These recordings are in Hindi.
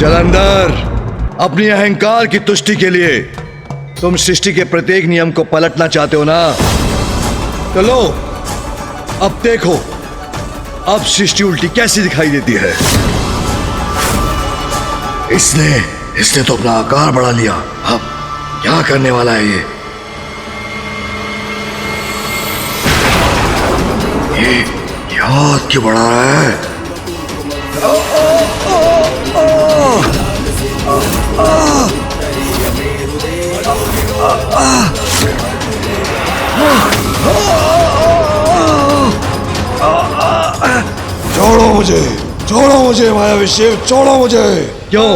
जलंधर, अपनी अहंकार की तुष्टि के लिए तुम सृष्टि के प्रत्येक नियम को पलटना चाहते हो ना? तो लो, अब देखो अब सृष्टि उल्टी कैसी दिखाई देती है। इसने तो अपना आकार बढ़ा लिया। अब क्या करने वाला है ये हाथ क्यों बढ़ा रहा है? छोड़ो मुझे मायावी शिव, छोड़ो मुझे। क्यों?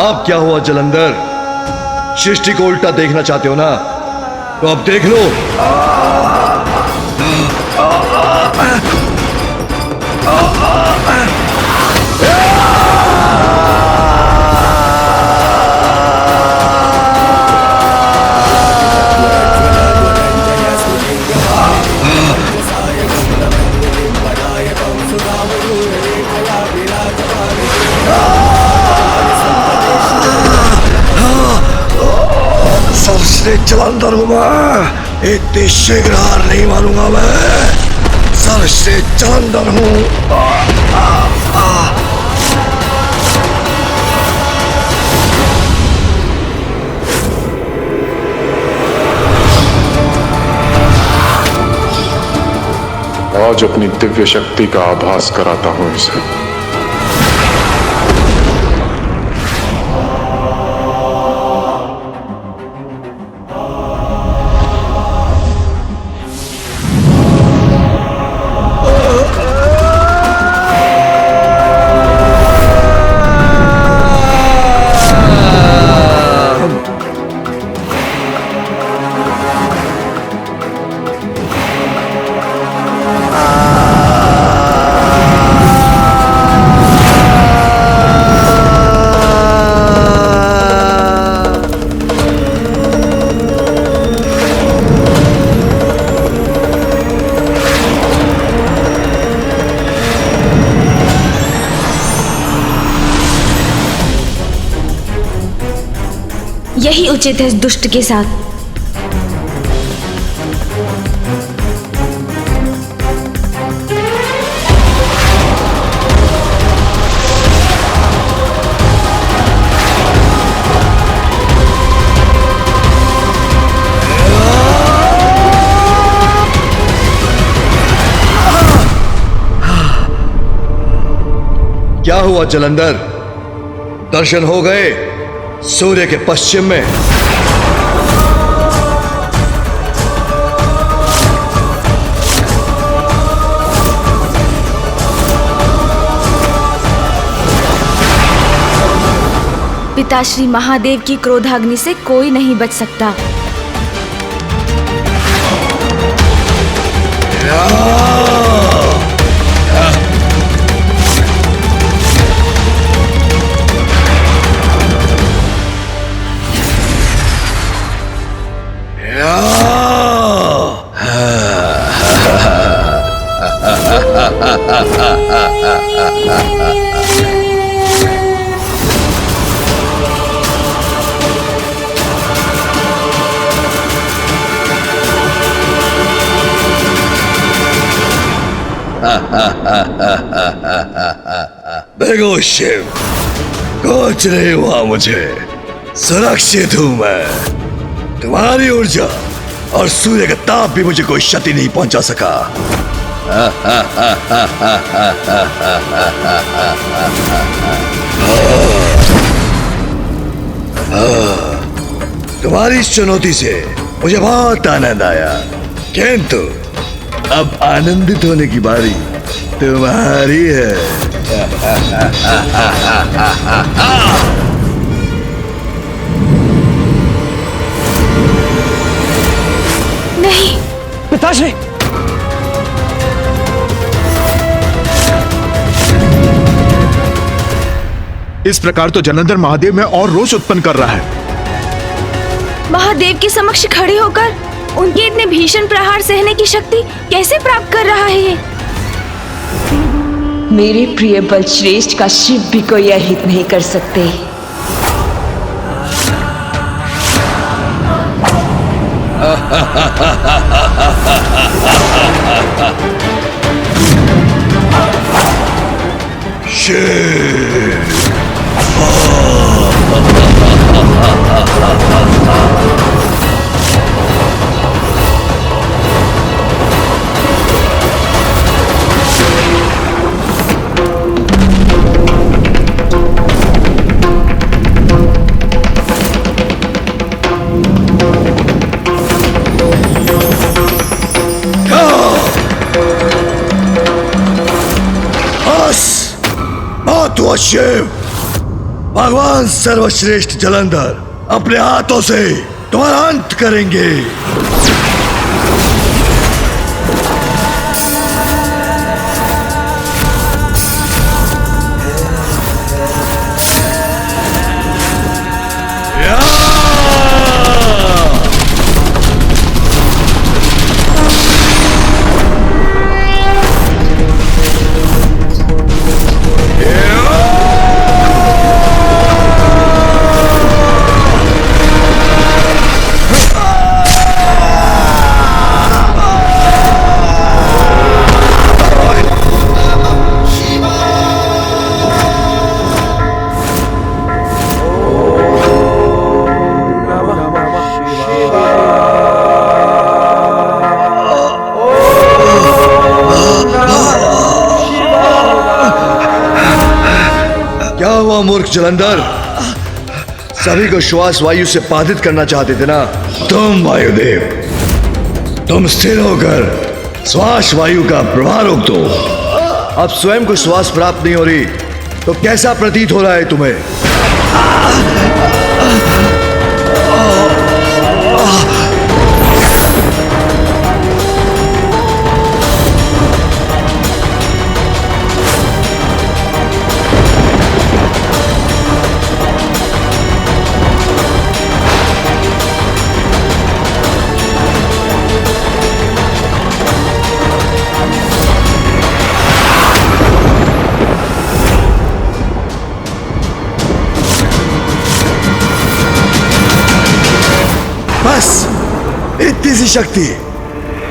अब क्या हुआ जलंधर? सृष्टि को उल्टा देखना चाहते हो ना? तो अब देख लो। जलंधर हूं मैं, इतनी शीघ्र हार नहीं मानूंगा मैं। सर्वश्रेष्ठ जलंधर हूं। आज अपनी दिव्य शक्ति का आभास कराता हूं इसे। यही उचित है इस दुष्ट के साथ। क्या हुआ जलंधर? दर्शन हो गए सूर्य के पश्चिम में? पिताश्री महादेव की क्रोधाग्नि से कोई नहीं बच सकता। देखो शिव, कुछ नहीं हुआ मुझे, सुरक्षित हूं मैं। तुम्हारी ऊर्जा और सूर्य का ताप भी मुझे कोई क्षति नहीं पहुंचा सका। तुम्हारी इस चुनौती से मुझे बहुत आनंद आया, किंतु अब आनंदित होने की बारी तुम्हारी है। नहीं पिताश्री, इस प्रकार तो जलंधर महादेव में और रोष उत्पन्न कर रहा है। महादेव के समक्ष खड़े होकर उनके इतने भीषण प्रहार सहने की शक्ति कैसे प्राप्त कर रहा है ये? मेरे प्रिय बलश्रेष्ठ का शिव भी कोई अहित नहीं कर सकते। शिव, भगवान सर्वश्रेष्ठ जलंधर अपने हाथों से तुम्हारा अंत करेंगे। मूर्ख जलंधर, सभी को श्वास वायु से बाधित करना चाहते थे ना तुम वायुदेव। तुम स्थिर होकर श्वास वायु का प्रवाह रोक दो। अब स्वयं को श्वास प्राप्त नहीं हो रही तो कैसा प्रतीत हो रहा है तुम्हें? बस इतनी सी शक्ति,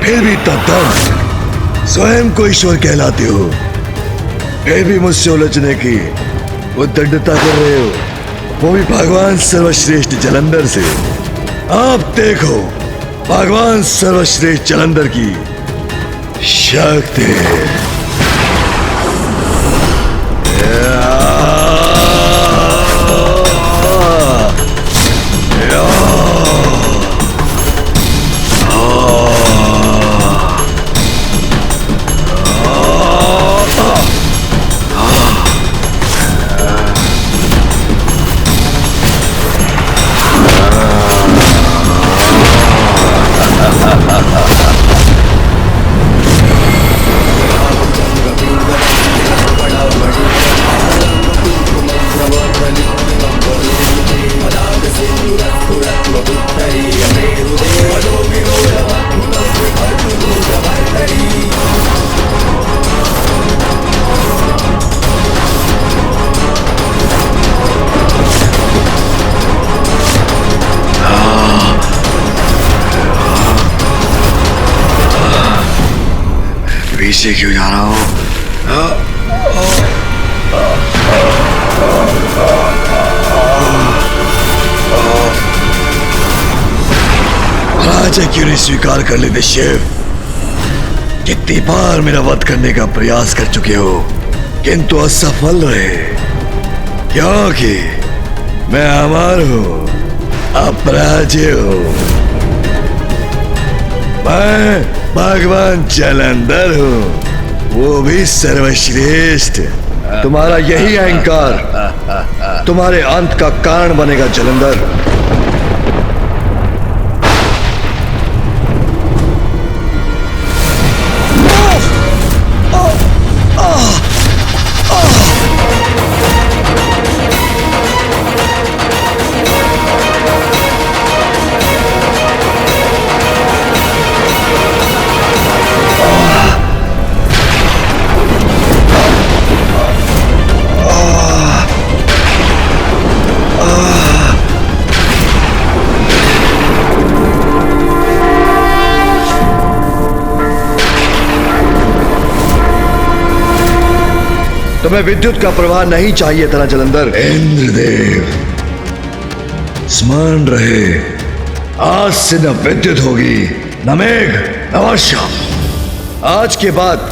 फिर भी इतना दम। स्वयं को ईश्वर कहलाते हो, फिर भी मुझसे उलझने की उद्दंडता कर रहे हो, वो भी भगवान सर्वश्रेष्ठ जलंधर से। अब देखो भगवान सर्वश्रेष्ठ जलंधर की शक्ति। पीछे क्यों जा रहा हूं? राजा क्यों नहीं स्वीकार कर लेते शिव? कितनी बार मेरा वध करने का प्रयास कर चुके हो किंतु असफल रहे, क्योंकि मैं अमर हूं, अपराजय हूं। मैं भगवान जलंधर हूं, वो भी सर्वश्रेष्ठ। तुम्हारा यही अहंकार तुम्हारे अंत का कारण बनेगा जलंधर। तुम्हें विद्युत का प्रवाह नहीं चाहिए था ना जलंधर। इंद्रदेव, स्मरण रहे, आज से न विद्युत होगी, न मेघ, न वर्षा। आज के बाद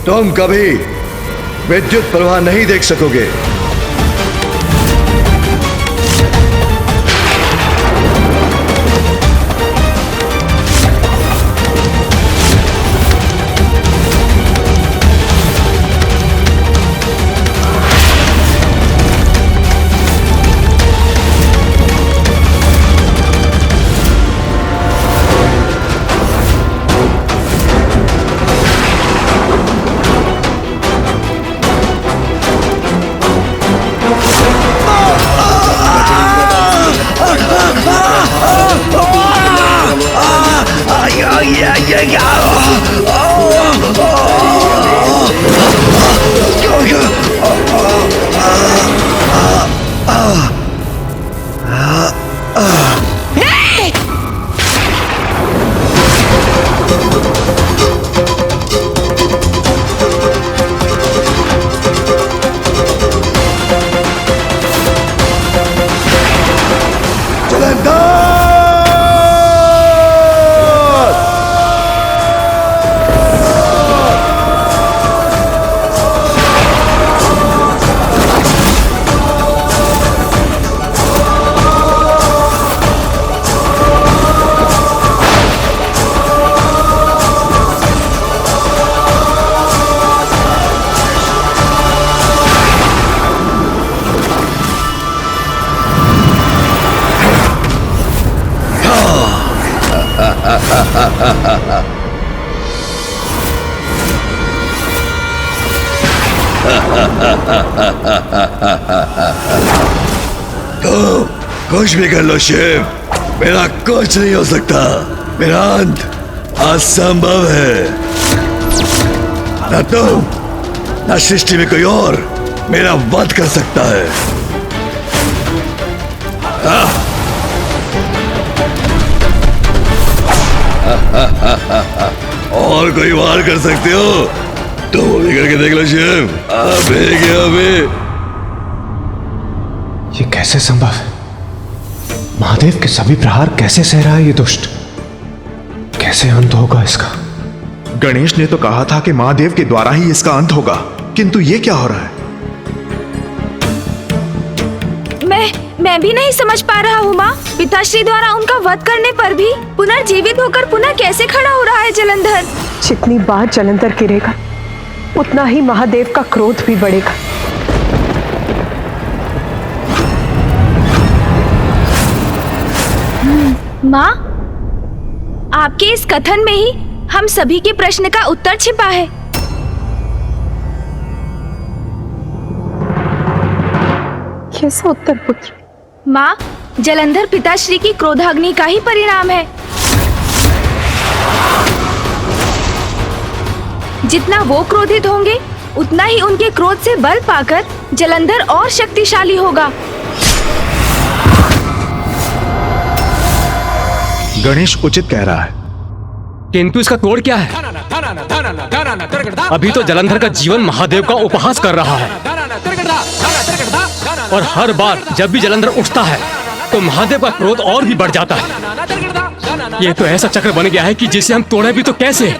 तुम कभी विद्युत प्रवाह नहीं देख सकोगे। तो कुछ भी कर लो शिव, मेरा कुछ नहीं हो सकता। मेरा अंत असंभव है। न तुम न सृष्टि में कोई और मेरा वध कर सकता है। और कोई वार कर सकते हो तो वो भी करके देख लो शिव। अबे ये कैसे संभव है? महादेव के सभी प्रहार कैसे सह रहा है ये दुष्ट? कैसे अंत होगा इसका? गणेश ने तो कहा था कि महादेव के द्वारा ही इसका अंत होगा, किंतु ये क्या हो रहा है? मैं भी नहीं समझ पा रहा हूँ माँ। पिताश्री द्वारा उनका वध करने पर भी पुनर्जीवित होकर पुनः कैसे खड़ा हो रहा है जलंधर? जितनी बार जलंधर गिरेगा उतना ही महादेव का क्रोध भी बढ़ेगा। माँ, आपके इस कथन में ही हम सभी के प्रश्न का उत्तर छिपा है। कैसा उत्तर पुत्र? माँ, जलंधर पिताश्री की क्रोधाग्नि का ही परिणाम है। जितना वो क्रोधित होंगे उतना ही उनके क्रोध से बल पाकर जलंधर और शक्तिशाली होगा। गणेश उचित कह रहा है, किंतु इसका तोड़ क्या है? अभी तो जलंधर का जीवन महादेव का उपहास कर रहा है, और हर बार जब भी जलंधर उठता है तो महादेव का क्रोध और भी बढ़ जाता है। ये तो ऐसा चक्र बन गया है कि जिसे हम तोड़े भी तो कैसे?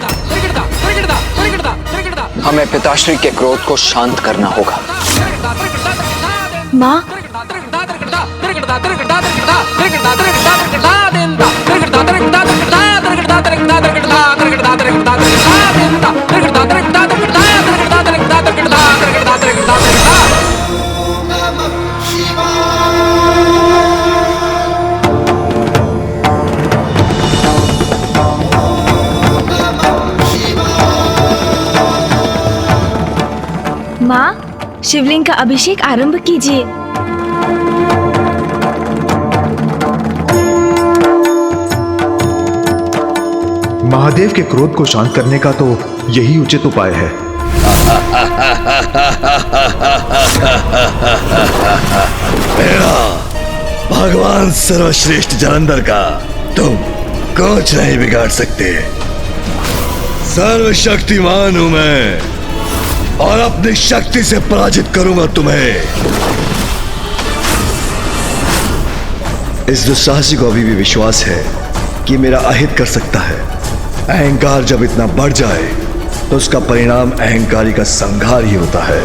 हमें पिताश्री के क्रोध को शांत करना होगा। माँ, माँ, शिवलिंग का अभिषेक आरंभ कीजिए। महादेव के क्रोध को शांत करने का तो यही उचित उपाय है। मेरा भगवान सर्वश्रेष्ठ जलंधर का तुम कुछ नहीं बिगाड़ सकते। सर्वशक्तिमान हूं मैं। और अपनी शक्ति से पराजित करूंगा तुम्हें। इस दुस्साहसी को अभी भी विश्वास है कि मेरा अहित कर सकता है। अहंकार जब इतना बढ़ जाए तो उसका परिणाम अहंकारी का संहार ही होता है।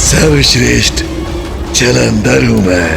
सर्वश्रेष्ठ जलंधर हूं मैं।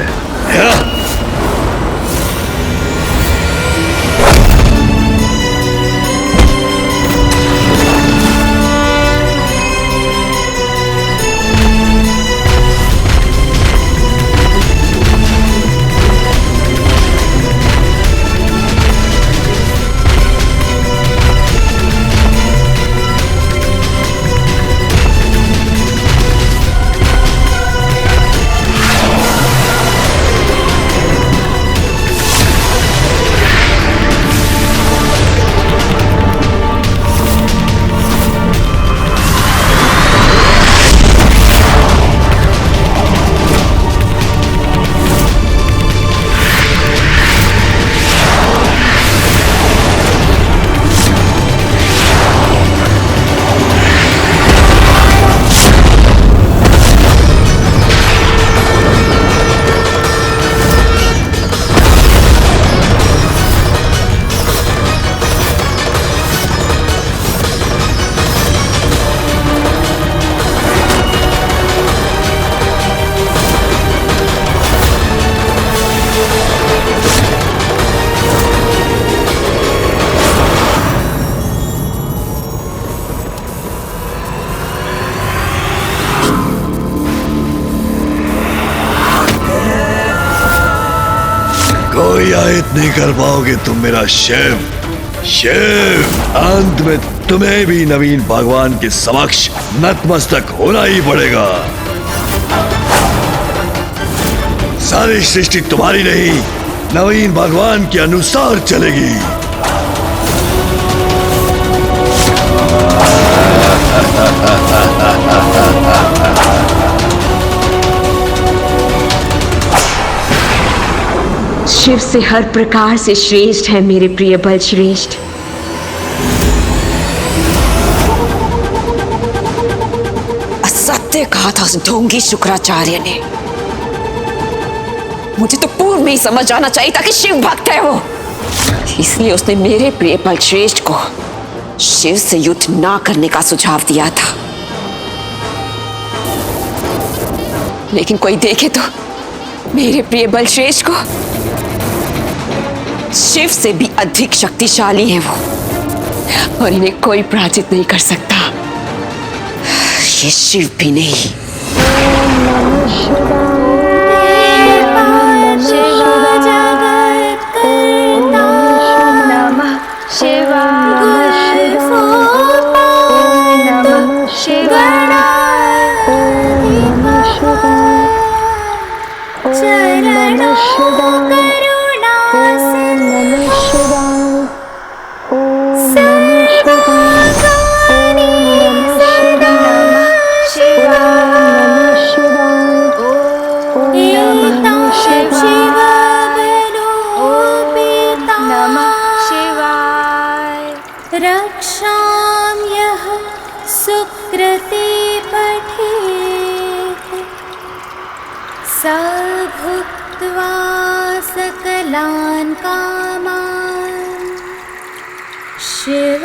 कोई आयत नहीं कर पाओगे तुम मेरा शिव। अंत में तुम्हें भी नवीन भगवान के समक्ष नतमस्तक होना ही पड़ेगा। सारी सृष्टि तुम्हारी नहीं, नवीन भगवान के अनुसार चलेगी। शिव से हर प्रकार से श्रेष्ठ है मेरे प्रिय बल श्रेष्ठ। असत्य कहा था उस ढोंगी शुक्राचार्य ने। मुझे तो पूर्व में ही समझ आना चाहिए था कि शिव भक्त है वो। इसलिए उसने मेरे प्रिय बल श्रेष्ठ को शिव से युद्ध ना करने का सुझाव दिया था। लेकिन कोई देखे तो मेरे प्रिय बल श्रेष्ठ को शिव से भी अधिक शक्तिशाली है वो, और इन्हें कोई पराजित नहीं कर सकता। ये शिव भी नहीं। भुक्त्वा सकलान् कामान् शिव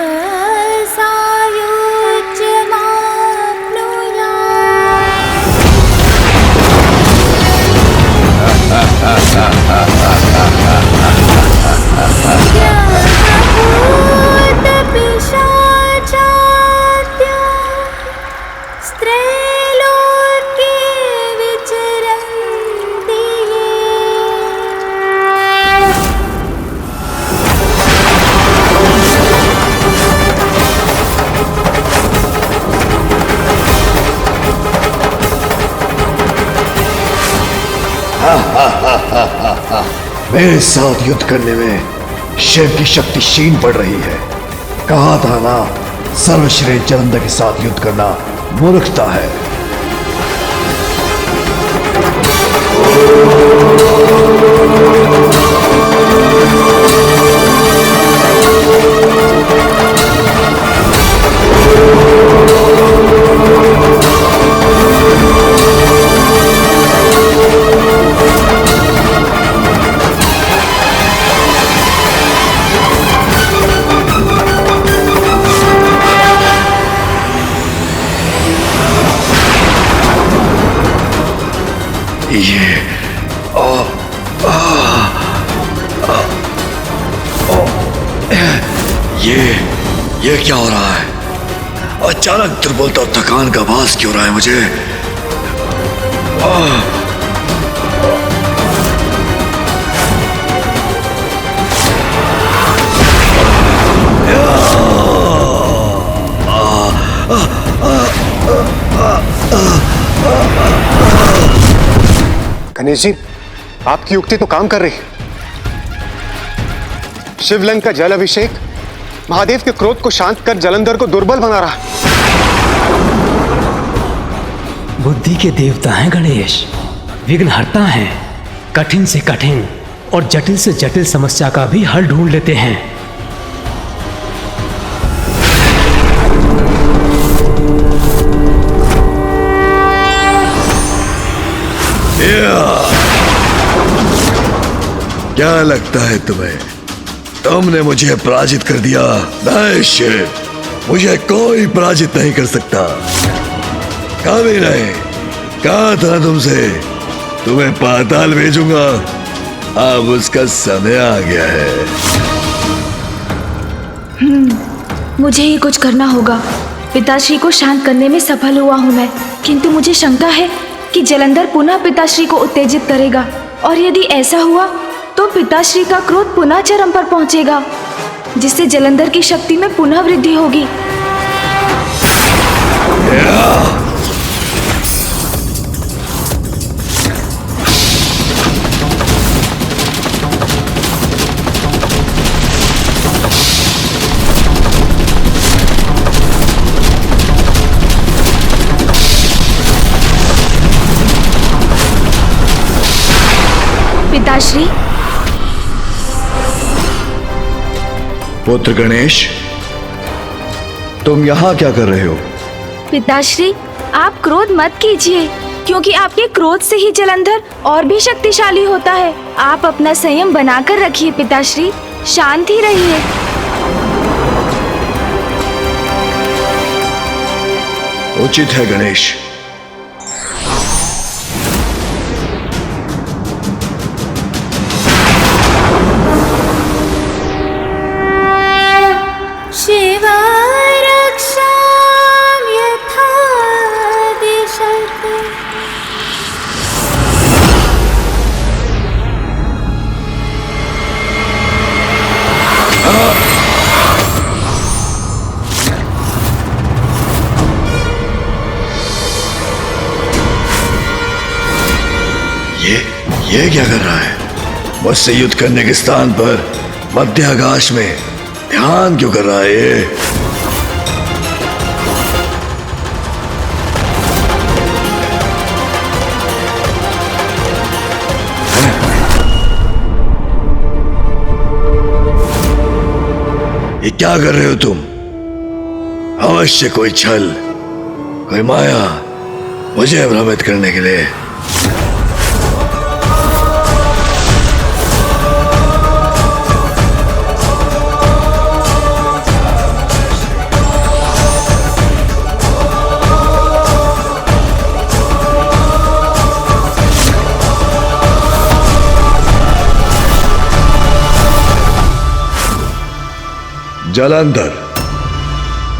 मेरे साथ युद्ध करने में शिव की शक्ति क्षीण पड़ रही है। कहा था ना, सर्वश्रेष्ठ जलंधर के साथ युद्ध करना मूर्खता है। ये क्या हो रहा है? अचानक दुर्बलता और थकान का आभास क्यों हो रहा है मुझे? गणेश जी, आपकी युक्ति तो काम कर रही। शिवलिंग का जल अभिषेक महादेव के क्रोध को शांत कर जलंधर को दुर्बल बना रहा। बुद्धि के देवता हैं गणेश, विघ्नहर्ता हैं। कठिन से कठिन और जटिल से जटिल समस्या का भी हल ढूंढ लेते हैं। क्या लगता है तुम्हें? तुमने मुझे पराजित कर दिया? नहीं शिव, मुझे कोई पराजित नहीं कर सकता, कभी नहीं। कहा था तुमसे, तुम्हें पाताल भेजूंगा, अब उसका समय आ गया है। मुझे ही कुछ करना होगा। पिताश्री को शांत करने में सफल हुआ हूँ मैं, किंतु मुझे शंका है कि जलंधर पुनः पिताश्री को उत्तेजित करेगा, और यदि ऐसा हुआ तो पिताश्री का क्रोध पुनः चरम पर पहुंचेगा, जिससे जलंधर की शक्ति में पुनः वृद्धि होगी। पिताश्री। पुत्र गणेश, तुम यहाँ क्या कर रहे हो? पिताश्री, आप क्रोध मत कीजिए, क्योंकि आपके क्रोध से ही जलंधर और भी शक्तिशाली होता है। आप अपना संयम बनाकर रखिए पिताश्री, शांत ही रहिए। उचित है गणेश। शिवा रक्षां यथा दिशते। ये क्या कर रहा है? मुझसे युद्ध करने के स्थान पर मध्य आकाश में ध्यान क्यों कर रहा है ये? ये क्या कर रहे हो तुम? अवश्य कोई छल, कोई माया, मुझे भ्रमित करने के लिए। जलंधर,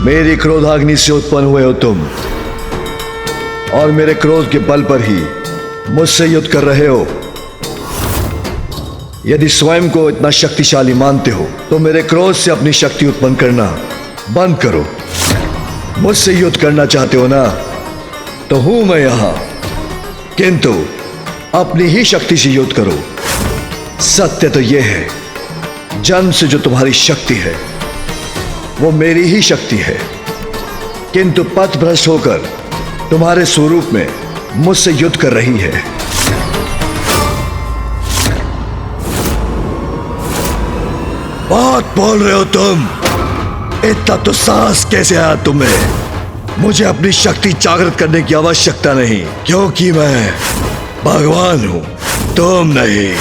मेरी क्रोधाग्नि से उत्पन्न हुए हो तुम, और मेरे क्रोध के बल पर ही मुझसे युद्ध कर रहे हो। यदि स्वयं को इतना शक्तिशाली मानते हो तो मेरे क्रोध से अपनी शक्ति उत्पन्न करना बंद करो। मुझसे युद्ध करना चाहते हो ना, तो हूं मैं यहां, किंतु अपनी ही शक्ति से युद्ध करो। सत्य तो यह है, जन्म से जो तुम्हारी शक्ति है वो मेरी ही शक्ति है, किंतु पथ भ्रष्ट होकर तुम्हारे स्वरूप में मुझसे युद्ध कर रही है। बहुत बोल रहे हो तुम, इतना तो साहस कैसे आया तुम्हें? मुझे अपनी शक्ति जागृत करने की आवश्यकता नहीं, क्योंकि मैं भगवान हूं, तुम नहीं।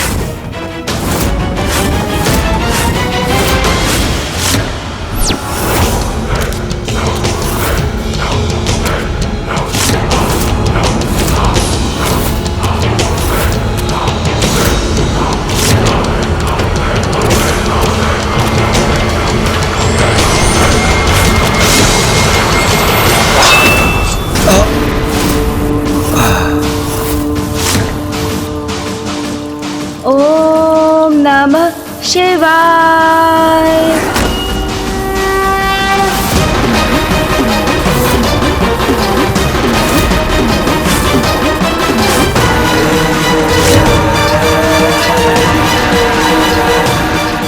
ओम नमः शिवाय।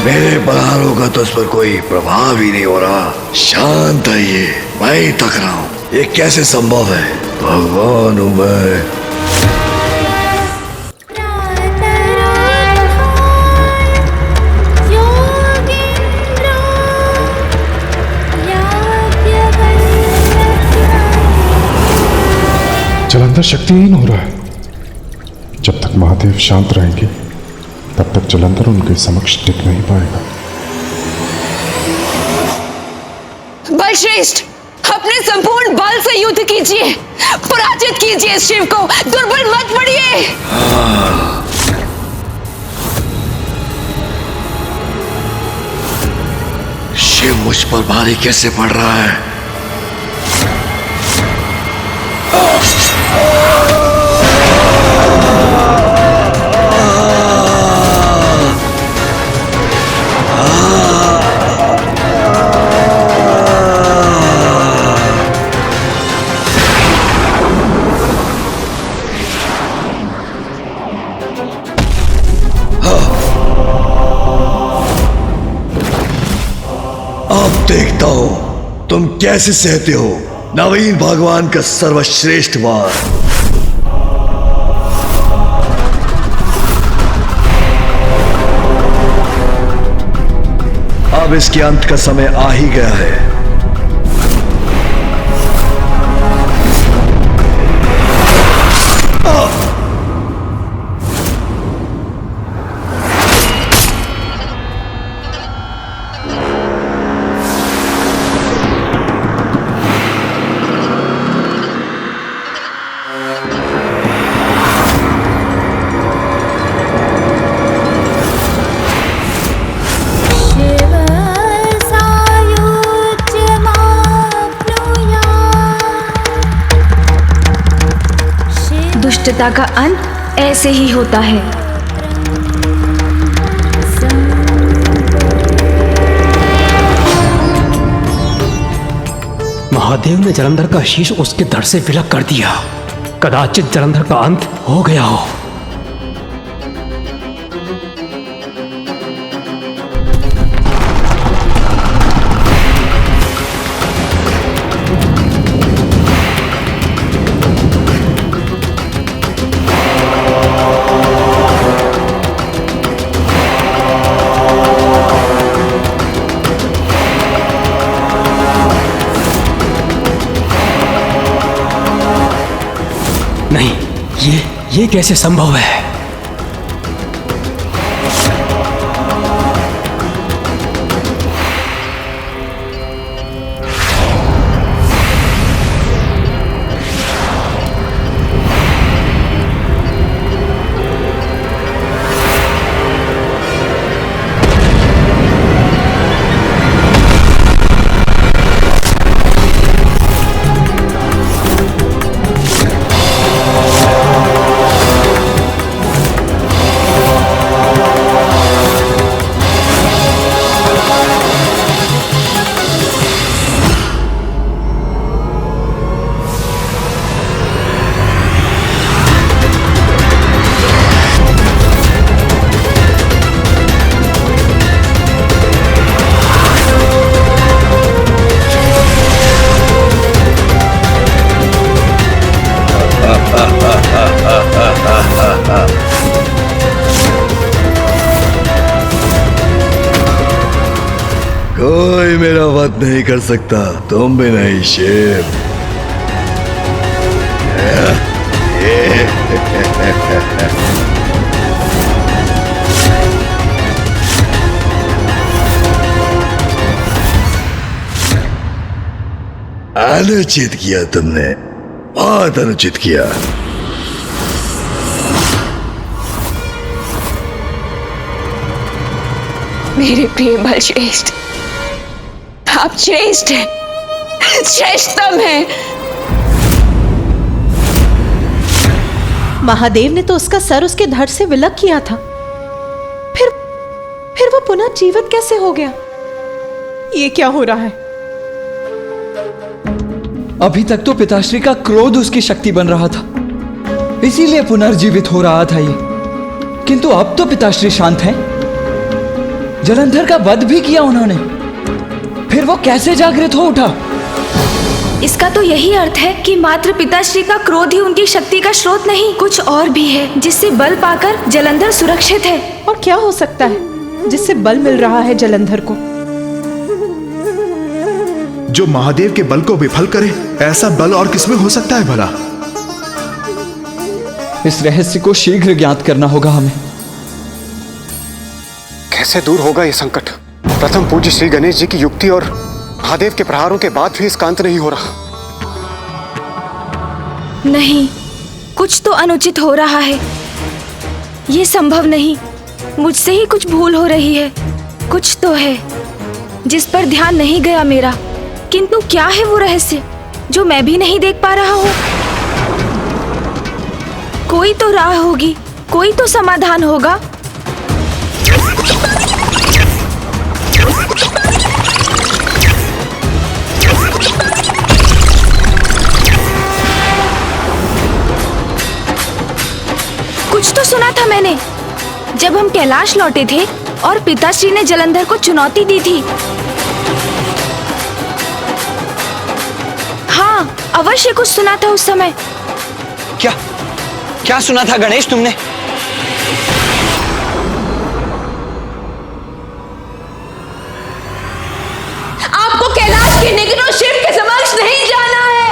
मेरे प्रहारों का तो उस पर कोई प्रभाव ही नहीं हो रहा। शांत है ये, मैं ही थक रहा हूं। ये कैसे संभव है? भगवान हूं मैं। जलंधर शक्तिहीन हो रहा है। जब तक महादेव शांत रहेंगे तब तक जलंधर उनके समक्ष टिक नहीं पाएगा। बलश्रेष्ठ, अपने संपूर्ण बल से युद्ध कीजिए, पराजित कीजिए इस शिव को, दुर्बल मत पड़िए। शिव मुझ पर भारी कैसे पड़ रहा है? अब देखता हूं तुम कैसे सहते हो नवीन भगवान का सर्वश्रेष्ठ वार। अब इसके अंत का समय आ ही गया है। दुष्टता का अंत ऐसे ही होता है। महादेव ने जलंधर का शीश उसके धड़ से विलग कर दिया। कदाचित जलंधर का अंत हो गया हो। नहीं, ये कैसे संभव है? कोई मेरा वध नहीं कर सकता, तुम भी नहीं शिव। अनुचित किया तुमने, बहुत अनुचित किया। मेरे प्रिय बलश्रेष्ठ, आप श्रेष्ठ हैं, श्रेष्ठतम हैं। महादेव ने तो उसका सर उसके धड़ से विलग किया था, फिर वो पुनः जीवित कैसे हो गया? ये क्या हो रहा है? अभी तक तो पिताश्री का क्रोध उसकी शक्ति बन रहा था, इसीलिए पुनर्जीवित हो रहा था ये। किंतु अब तो पिताश्री शांत हैं। जलंधर का वध भी किया उन्होंने, फिर वो कैसे जागृत हो उठा? इसका तो यही अर्थ है कि मात्र पिताश्री का क्रोध ही उनकी शक्ति का स्रोत नहीं, कुछ और भी है जिससे बल पाकर जलंधर सुरक्षित है। और क्या हो सकता है जिससे बल मिल रहा है जलंधर को? जो महादेव के बल को विफल करे, ऐसा बल और किसमें हो सकता है भला? इस रहस्य को शीघ्र ज्ञात करना होगा हमें। कैसे दूर होगा ये संकट? प्रथम पूज्य श्री गणेश जी की युक्ति और महादेव के प्रहारों के बाद भी इसका अंत नहीं हो रहा। नहीं, कुछ तो अनुचित हो रहा है। ये संभव नहीं, मुझसे ही कुछ भूल हो रही है। कुछ तो है जिस पर ध्यान नहीं गया मेरा, किंतु क्या है वो रहस्य जो मैं भी नहीं देख पा रहा हूँ? कोई तो राह होगी, कोई तो समाधान होगा। कुछ तो सुना था मैंने जब हम कैलाश लौटे थे और पिताश्री ने जलंधर को चुनौती दी थी। हाँ, अवश्य कुछ सुना था उस समय। क्या क्या सुना था गणेश तुमने? आपको कैलाश के निकटों शिव के समक्ष नहीं जाना है,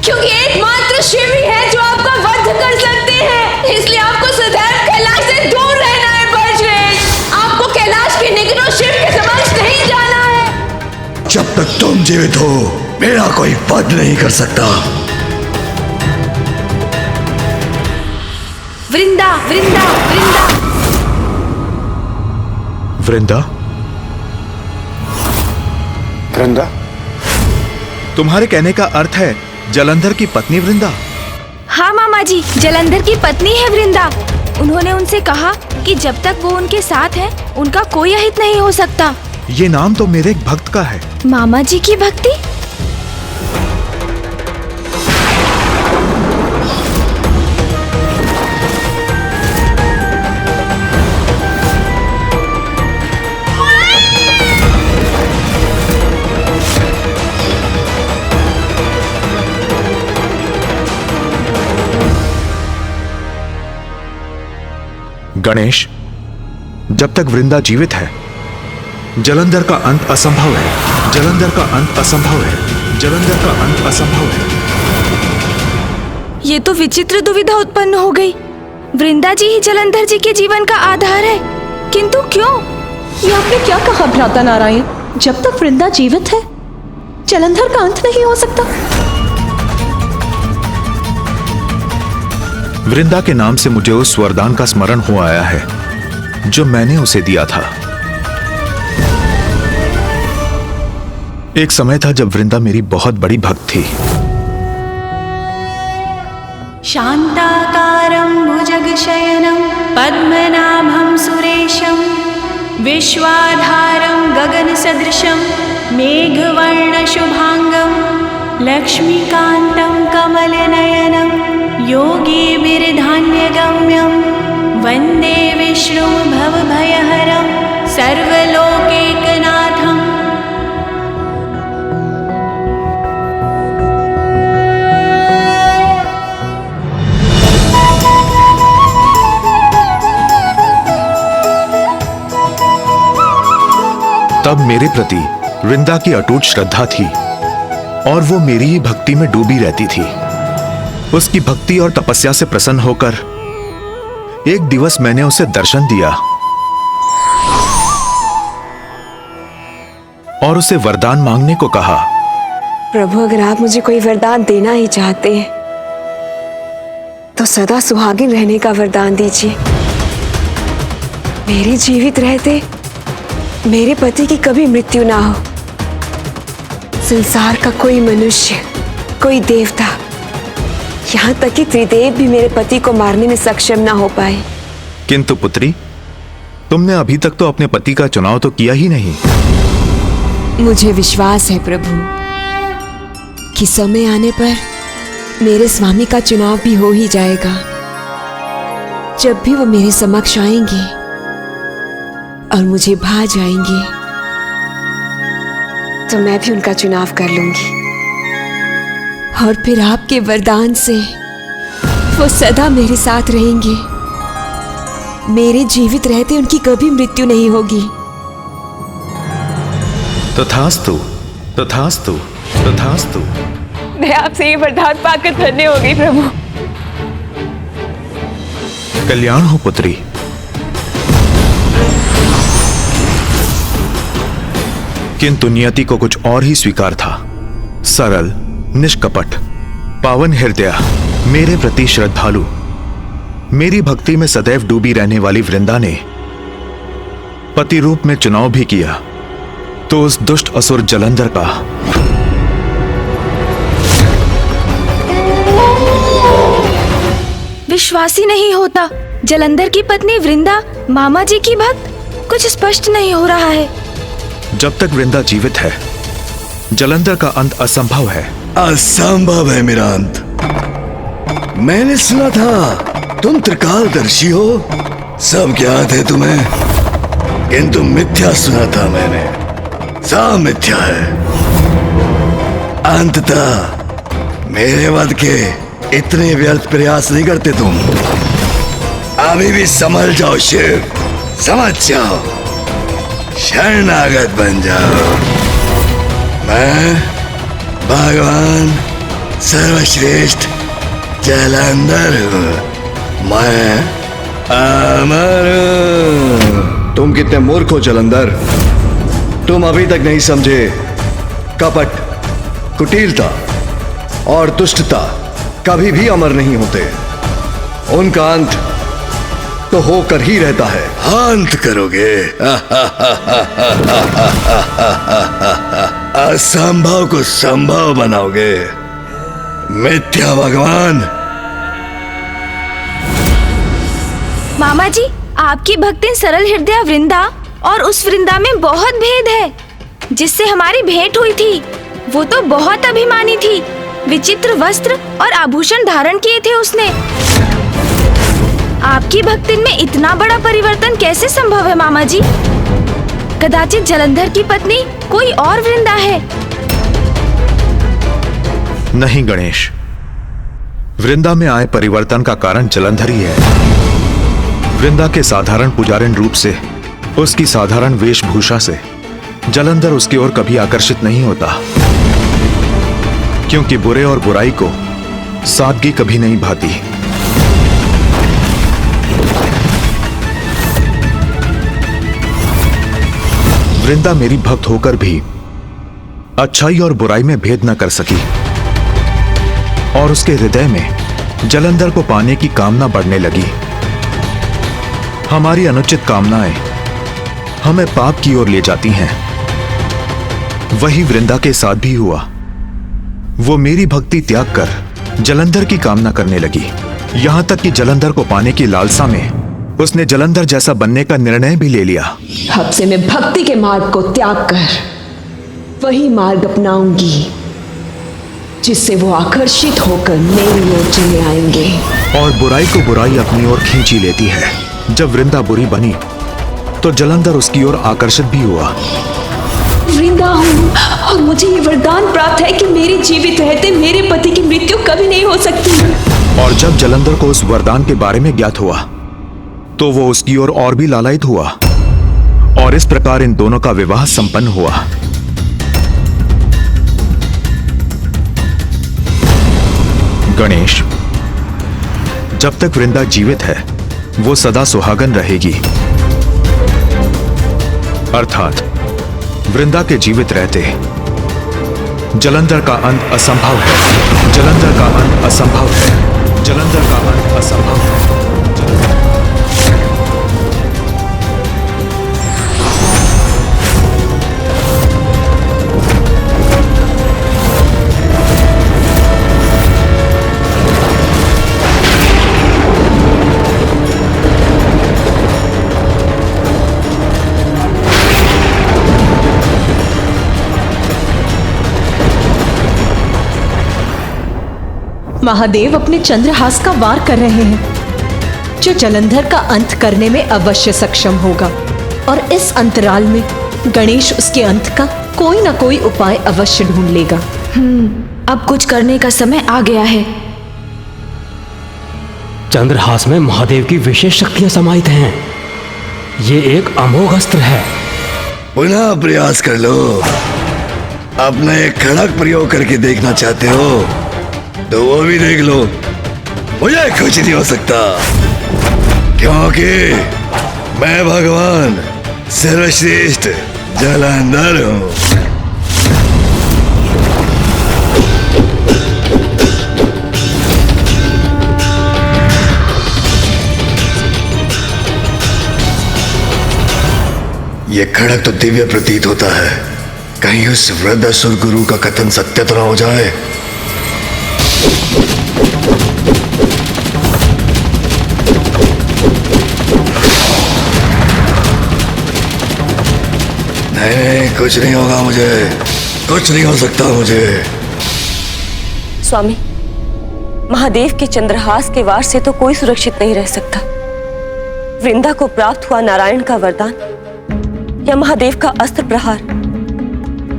क्योंकि एकमात्र शिव ही है जो आपका वध कर सकते हैं। इसलिए आपको सदैव कैलाश से दूर रहना है बलश्रेष्ठ। आपको कैलाश के निकटों शिव के समक्ष नहीं जाना है। जब तक तुम जीवित हो, मेरा कोई वध नहीं कर सकता। वृंदा, वृंदा, वृंदा। वृंदा? वृंदा? तुम्हारे कहने का अर्थ है जलंधर की पत्नी वृंदा? हाँ मामा जी, जलंधर की पत्नी है वृंदा। उन्होंने उनसे कहा कि जब तक वो उनके साथ है, उनका कोई अहित नहीं हो सकता। ये नाम तो मेरे एक भक्त का है। मामा जी की भक्ति? गणेश, जब तक वृंदा जीवित है, जलंधर का अंत असंभव है। जलंधर का अंत असंभव है। जलंधर का अंत असंभव है। ये तो विचित्र दुविधा उत्पन्न हो गई। वृंदा जी ही जलंधर जी के जीवन का आधार है, किंतु क्यों? ये आपने क्या कहा भ्राता नारायण? जब तक वृंदा जीवित है, जलंधर का अंत नहीं हो सकता। वृंदा के नाम से मुझे उस वरदान का स्मरण हो आया है जो मैंने उसे दिया था। एक समय था जब वृंदा मेरी बहुत बड़ी भक्त थी। शांताकारं भुजगशयनं पद्मनाभं सुरेशं विश्वाधारं गगनसदृशं मेघवर्णशुभांगं लक्ष्मीकान्तं कमलनयनं योगीभिर्धान्यगम्यं वन्दे विष्णुं भवभयहरं सर्वलोकैकनाथम्। तब मेरे प्रति वृंदा की अटूट श्रद्धा थी और वो मेरी ही भक्ति में डूबी रहती थी। उसकी भक्ति और तपस्या से प्रसन्न होकर एक दिवस मैंने उसे दर्शन दिया और उसे वरदान मांगने को कहा। प्रभु, अगर आप मुझे कोई वरदान देना ही चाहते हैं तो सदा सुहागिन रहने का वरदान दीजिए। मेरे जीवित रहते मेरे पति की कभी मृत्यु ना हो। संसार का कोई मनुष्य, कोई देवता, यहाँ तक कि त्रिदेव भी मेरे पति को मारने में सक्षम ना हो पाए। किंतु पुत्री, तुमने अभी तक तो अपने पति का चुनाव तो किया ही नहीं। मुझे विश्वास है प्रभु कि समय आने पर मेरे स्वामी का चुनाव भी हो ही जाएगा। जब भी वो मेरे समक्ष आएंगे और मुझे भा जाएंगे तो मैं भी उनका चुनाव कर लूंगी और फिर आपके वरदान से वो सदा मेरे साथ रहेंगे। मेरे जीवित रहते उनकी कभी मृत्यु नहीं होगी। तथास्तु, तथास्तु, तथास्तु। मैं आपसे ये वरदान पाकर धन्य हो गई प्रभु। कल्याण हो पुत्री। किंतु नियति को कुछ और ही स्वीकार था। सरल, निष्कपट, पावन हृदय, मेरे प्रति श्रद्धालु, मेरी भक्ति में सदैव डूबी रहने वाली वृंदा ने पति रूप में चुनाव भी किया तो उस दुष्ट असुर जलंधर का विश्वास ही नहीं होता। जलंधर की पत्नी वृंदा मामा जी की भक्त, कुछ स्पष्ट नहीं हो रहा है। जब तक वृंदा जीवित है जलंधर का अंत असंभव है। असंभव है मेरा अंत। मैंने सुना था तुम त्रिकालदर्शी हो, सब ज्ञात है तुम्हें, किंतु मिथ्या सुना था मैंने, सब मिथ्या है। अंततः मेरे वध के इतने व्यर्थ प्रयास नहीं करते तुम। अभी भी समझ जाओ शिव, समझ जाओ, शरणागत बन जाओ। मैं भगवान सर्वश्रेष्ठ जलंधर हूँ, मैं अमर हूँ। तुम कितने मूर्ख हो जलंधर, तुम अभी तक नहीं समझे कपट, कुटिलता और दुष्टता कभी भी अमर नहीं होते। उनका अंत तो होकर ही रहता है। अंत करोगे असंभव को संभव बनाओगे, मिथ्या भगवान। मामा जी, आपकी भक्तिन सरल हृदय वृंदा और उस वृंदा में बहुत भेद है। जिससे हमारी भेंट हुई थी वो तो बहुत अभिमानी थी, विचित्र वस्त्र और आभूषण धारण किए थे उसने। आपकी भक्तिन में इतना बड़ा परिवर्तन कैसे संभव है मामा जी? कदाचित जलंधर की पत्नी कोई और वृंदा है। नहीं गणेश, वृंदा में आए परिवर्तन का कारण जलंधर ही है। वृंदा के साधारण पुजारिन रूप से, उसकी साधारण वेशभूषा से जलंधर उसकी ओर कभी आकर्षित नहीं होता, क्योंकि बुरे और बुराई को सादगी कभी नहीं भाती। वृंदा मेरी भक्त होकर भी अच्छाई और बुराई में भेद न कर सकी और उसके हृदय में जलंधर को पाने की कामना बढ़ने लगी। हमारी अनुचित कामनाएं हमें पाप की ओर ले जाती हैं। वही वृंदा के साथ भी हुआ। वो मेरी भक्ति त्याग कर जलंधर की कामना करने लगी, यहां तक कि जलंधर को पाने की लालसा में उसने जलंधर जैसा बनने का निर्णय भी ले लिया। अब से मैं भक्ति के मार्ग को त्याग कर वही मार्ग अपनाऊंगी जिससे वो आकर्षित होकर मेरी ओर चले आएंगे। और बुराई को बुराई अपनी ओर खींची लेती है। जब वृंदा बुरी बनी तो जलंधर उसकी ओर आकर्षित भी हुआ। वृंदा हूँ और मुझे ये वरदान प्राप्त है कि मेरे जीवित रहते मेरे पति की मृत्यु कभी नहीं हो सकती। और जब जलंधर को उस वरदान के बारे में ज्ञात हुआ तो वो उसकी ओर और भी लालायित हुआ और इस प्रकार इन दोनों का विवाह संपन्न हुआ। गणेश, जब तक वृंदा जीवित है वो सदा सुहागन रहेगी, अर्थात वृंदा के जीवित रहते जलंधर का अंत असंभव है। जलंधर का अंत असंभव है। जलंधर का अंत असंभव है। महादेव अपने चंद्रहास का वार कर रहे हैं, जो जलंधर का अंत करने में अवश्य सक्षम होगा। और इस अंतराल में गणेश उसके अंत का कोई ना कोई उपाय अवश्य ढूंढ लेगा। अब कुछ करने का समय आ गया है। चंद्रहास में महादेव की विशेष शक्तियां समाहित हैं। ये एक अमोघ अस्त्र है। पुनः प्रयास कर लो। अपना एक खड़क प्रयोग करके देखना चाहते हो तो वो भी देख लो। मुझे कुछ नहीं हो सकता, क्योंकि मैं भगवान सर्वश्रेष्ठ जलंधर हूं। ये खड़क तो दिव्य प्रतीत होता है। कहीं उस वृद्ध असुर गुरु का कथन सत्य तो ना हो जाए। नहीं, कुछ नहीं होगा मुझे, कुछ नहीं हो सकता मुझे। स्वामी, महादेव के चंद्रहास के वार से तो कोई सुरक्षित नहीं रह सकता। वृंदा को प्राप्त हुआ नारायण का वरदान या महादेव का अस्त्र प्रहार,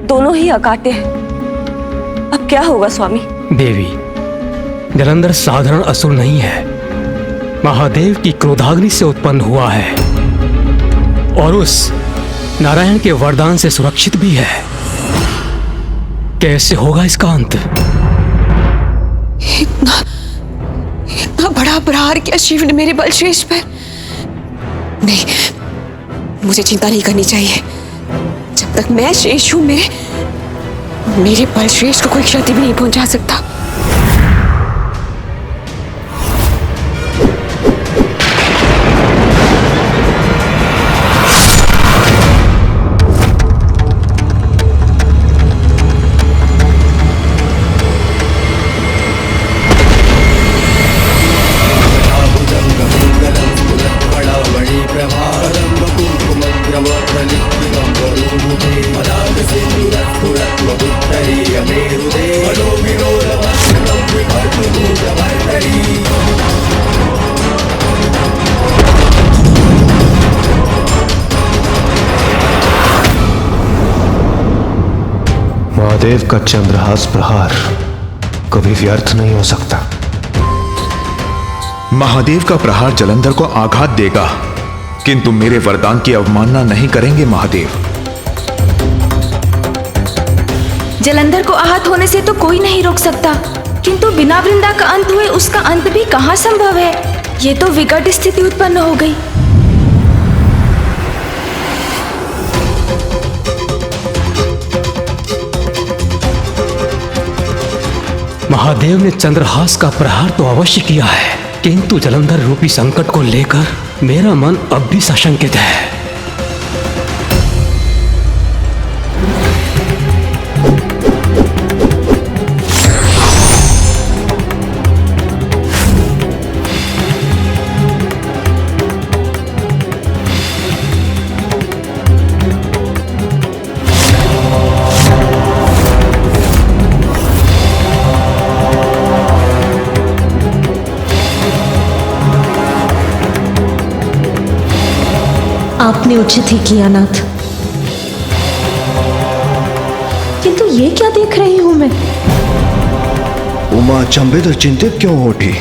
दोनों ही अकाट्य हैं। अब क्या होगा स्वामी? देवी, जलंधर साधारण असुर नहीं है, महादेव की क्रोधाग्नि से उत्पन्न हुआ है और उस नारायण के वरदान से सुरक्षित भी है। कैसे होगा इसका अंत? इतना बड़ा प्रहार किया शिव ने मेरे बलश्रेष्ठ पर। नहीं, मुझे चिंता नहीं करनी चाहिए। जब तक मैं शेष हूं, मेरे बलश्रेष्ठ को कोई क्षति भी नहीं पहुंचा सकता। महादेव का चंद्रहास प्रहार कभी व्यर्थ नहीं हो सकता। महादेव का प्रहार जलंधर को आघात देगा, किंतु मेरे वरदान की अवमानना नहीं करेंगे महादेव। जलंधर को आहत होने से तो कोई नहीं रोक सकता, किंतु बिना वृंदा का अंत हुए उसका अंत भी कहाँ संभव है। ये तो विकट स्थिति उत्पन्न हो गई। महादेव ने चंद्रहास का प्रहार तो अवश्य किया है, किंतु जलंधर रूपी संकट को लेकर मेरा मन अब भी सशंकित है। आपने उचित ही किया नाथ, किंतु ये क्या देख रही हूं मैं? उमा अचंभित और चिंतित क्यों हो उठी?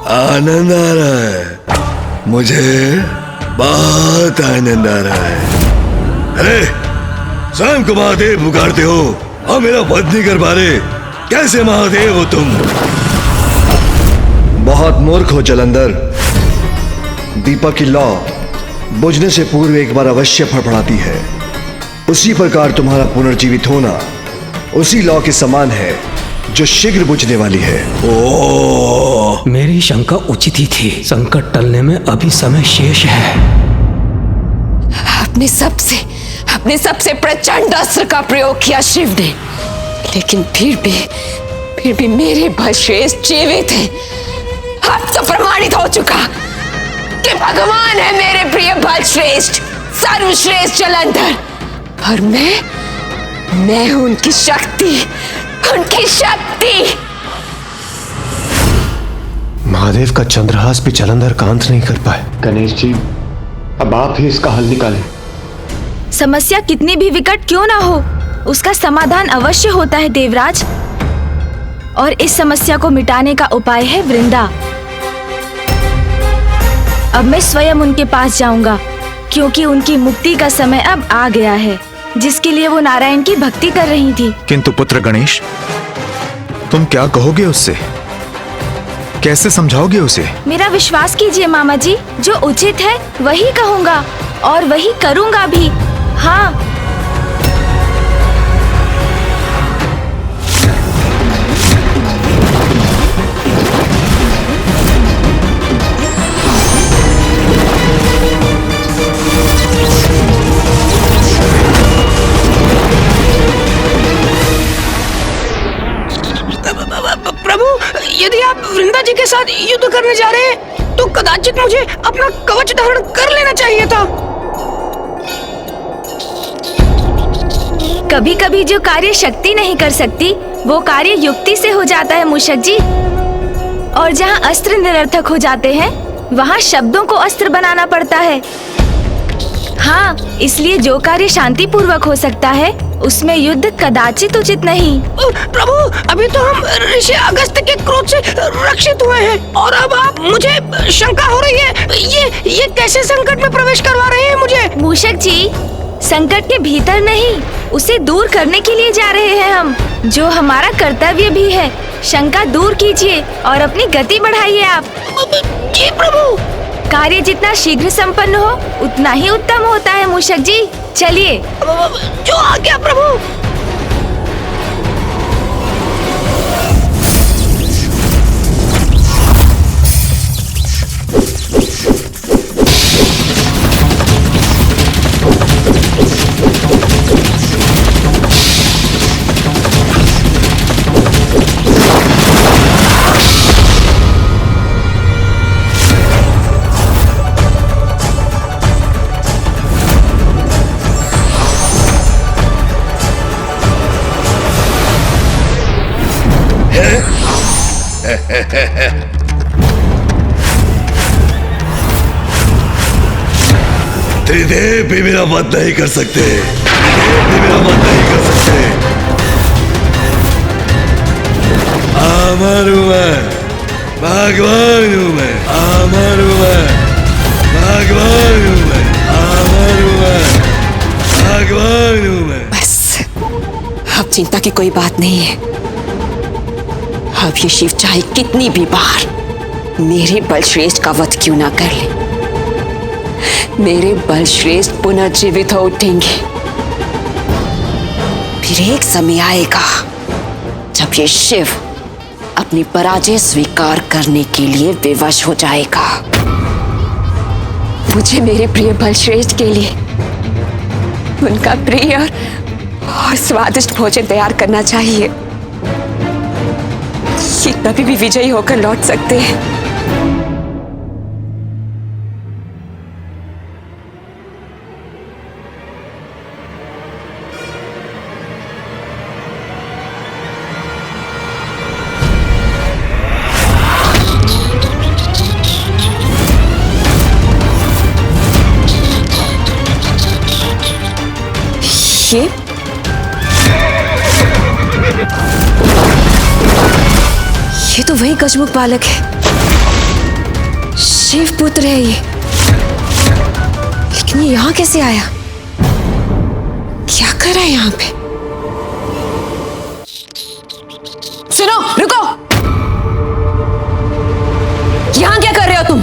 आनंद आ रहा है, मुझे बहुत आनंद आ रहा है। अरे स्वयं को महादेव पुकारते हो और मेरा वध नहीं कर पा रहे, कैसे महादेव हो तुम? बहुत मूर्ख हो जलंधर। दीपक की लौ बुझने से पूर्व एक बार अवश्य फड़फड़ाती है। उसी प्रकार तुम्हारा पुनर्जीवित होना उसी लौ के समान है जो शीघ्र बुझने वाली है। ओह, मेरी शंका उचित ही थी। संकट टलने में अभी समय शेष है। अपने सबसे प्रचंड अस्त्र का प्रयोग किया शिव ने, लेकिन फिर भी मेरे बलश्रेष्ठ जीवित हैं। अब तो प्रमाणित हो चुका कि भगवान है मेरे प्रिय बलश्रेष्ठ, सर्वश्रेष्ठ जलंधर। और मैं हूं उनकी शक्ति। महादेव का चंद्रहास भी जलंधर का अंत नहीं कर पाए। गणेश जी, अब आप ही इसका हल निकालें। समस्या कितनी भी विकट क्यों ना हो, उसका समाधान अवश्य होता है देवराज। और इस समस्या को मिटाने का उपाय है वृंदा। अब मैं स्वयं उनके पास जाऊंगा, क्योंकि उनकी मुक्ति का समय अब आ गया है, जिसके लिए वो नारायण की भक्ति कर रही थी। किंतु पुत्र गणेश, तुम क्या कहोगे उससे? कैसे समझाओगे उसे? मेरा विश्वास कीजिए मामा जी, जो उचित है वही कहूंगा और वही करूंगा भी। हाँ, प्रभु, यदि आप वृंदा जी के साथ युद्ध करने जा रहे हैं तो कदाचित मुझे अपना कवच धारण कर लेना चाहिए था। कभी कभी जो कार्य शक्ति नहीं कर सकती वो कार्य युक्ति से हो जाता है मूषक जी। और जहाँ अस्त्र निरर्थक हो जाते हैं वहाँ शब्दों को अस्त्र बनाना पड़ता है। हाँ, इसलिए जो कार्य शांति पूर्वक हो सकता है उसमें युद्ध कदाचित उचित नहीं। प्रभु, अभी तो हम ऋषि अगस्त्य के क्रोध से रक्षित हुए हैं और अब आप मुझे शंका हो रही है। ये कैसे संकट में प्रवेश करवा रहे हैं मुझे? मूषक जी, संकट के भीतर नहीं, उसे दूर करने के लिए जा रहे हैं हम, जो हमारा कर्तव्य भी है। शंका दूर कीजिए और अपनी गति बढ़ाइए आप। जी प्रभु। कार्य जितना शीघ्र संपन्न हो उतना ही उत्तम होता है मूषक जी। चलिए। जो आज्ञा प्रभु। त्रिदेव भी मेरा वध नहीं कर सकते, त्रिदेव भी मेरा वध नहीं कर सकते। अमर हूं मैं, भगवान हूं मैं, अमर हूं मैं, भगवान हूं मैं, अमर हूं मैं, भगवान हूं मैं। बस, अब चिंता की कोई बात नहीं है। अब ये शिव चाहे कितनी भी बार मेरे बलश्रेष्ठ का वध क्यों ना कर ले, मेरे बलश्रेष्ठ पुनर्जीवित हो उठेंगे। फिर एक समय आएगा जब ये शिव अपनी पराजय स्वीकार करने के लिए विवश हो जाएगा। मुझे मेरे प्रिय बलश्रेष्ठ के लिए उनका प्रिय और स्वादिष्ट भोजन तैयार करना चाहिए। ये कभी भी विजयी होकर लौट सकते हैं। ये तो वही गजमुख बालक है शिव पुत्र है ये, लेकिन ये यहाँ कैसे आया? क्या कर रहा है यहाँ पे? सुनो, रुको। यहां क्या कर रहे हो तुम?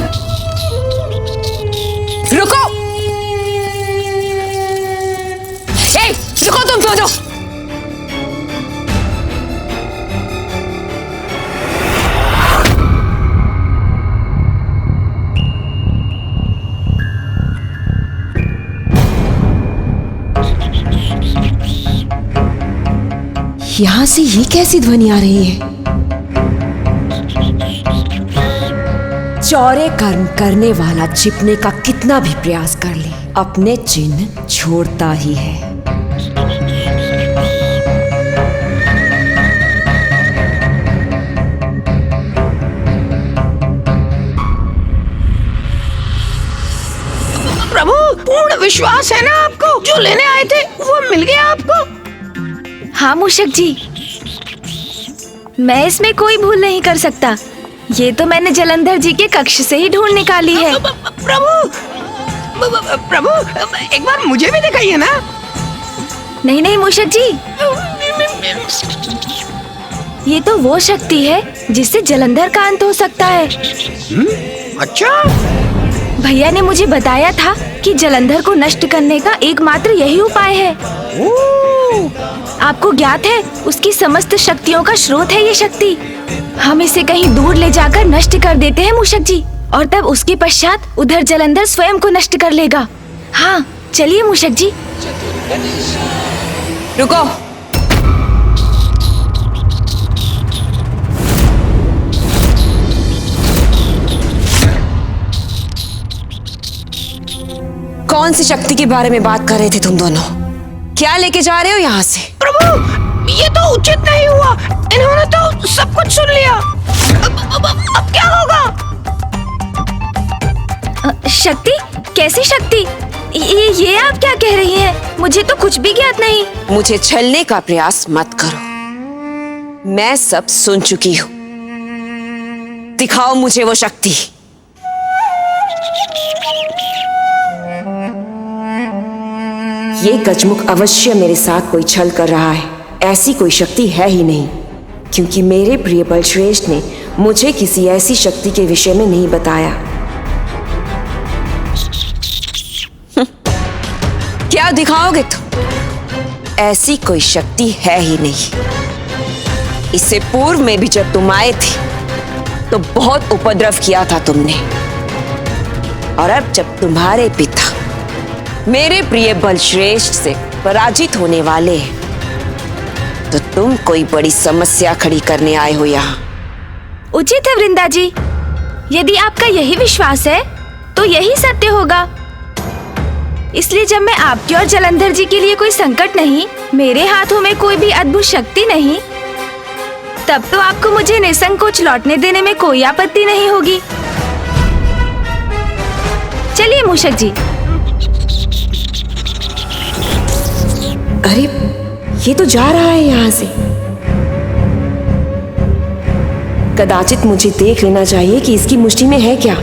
रुको। ए, रुको तुम दोनों। यहां से ये कैसी ध्वनि आ रही है? चौरे कर्म करने वाला छिपने का कितना भी प्रयास कर ले, अपने चिन्ह छोड़ता ही है। प्रभु, पूर्ण विश्वास है ना आपको? जो लेने आए थे वो मिल गया आपको? हाँ मूषक जी, मैं इसमें कोई भूल नहीं कर सकता। ये तो मैंने जलंधर जी के कक्ष से ही ढूंढ निकाली है। प्रभु, एक बार मुझे भी दिखाइए ना। नहीं नहीं मूषक जी, ये तो वो शक्ति है जिससे जलंधर का अंत हो सकता है। अच्छा। भैया ने मुझे बताया था कि जलंधर को नष्ट करने का एकमात्र यही उपाय है। आपको ज्ञात है, उसकी समस्त शक्तियों का स्रोत है ये शक्ति। हम इसे कहीं दूर ले जाकर नष्ट कर देते हैं मूषक जी, और तब उसके पश्चात उधर जलंधर स्वयं को नष्ट कर लेगा। हाँ चलिए मूषक जी। रुको। कौन सी शक्ति के बारे में बात कर रहे थे तुम दोनों? क्या लेके जा रहे हो यहाँ से? प्रभु, ये तो उचित नहीं हुआ। इन्होंने तो सब कुछ सुन लिया। अब क्या होगा? शक्ति? कैसी शक्ति? ये आप क्या कह रही हैं? मुझे तो कुछ भी ज्ञात नहीं। मुझे छलने का प्रयास मत करो, मैं सब सुन चुकी हूँ। दिखाओ मुझे वो शक्ति। ये गजमुख अवश्य मेरे साथ कोई छल कर रहा है। ऐसी कोई शक्ति है ही नहीं, क्योंकि मेरे प्रिय बलश्रेष्ठ ने मुझे किसी ऐसी शक्ति के विषय में नहीं बताया। क्या दिखाओगे तुम? ऐसी कोई शक्ति है ही नहीं। इससे पूर्व में भी जब तुम आए थे तो बहुत उपद्रव किया था तुमने, और अब जब तुम्हारे पिता मेरे प्रिय बलश्रेष्ठ से पराजित होने वाले हैं, तो तुम कोई बड़ी समस्या खड़ी करने आए हो यहाँ। उचित है वृंदा जी, यदि आपका यही विश्वास है तो यही सत्य होगा। इसलिए जब मैं आपके और जलंधर जी के लिए कोई संकट नहीं, मेरे हाथों में कोई भी अद्भुत शक्ति नहीं, तब तो आपको मुझे निसंकोच लौटने देने में कोई आपत्ति नहीं होगी। चलिए मूषक जी। अरे ये तो जा रहा है यहाँ से। कदाचित मुझे देख लेना चाहिए कि इसकी मुट्ठी में है क्या।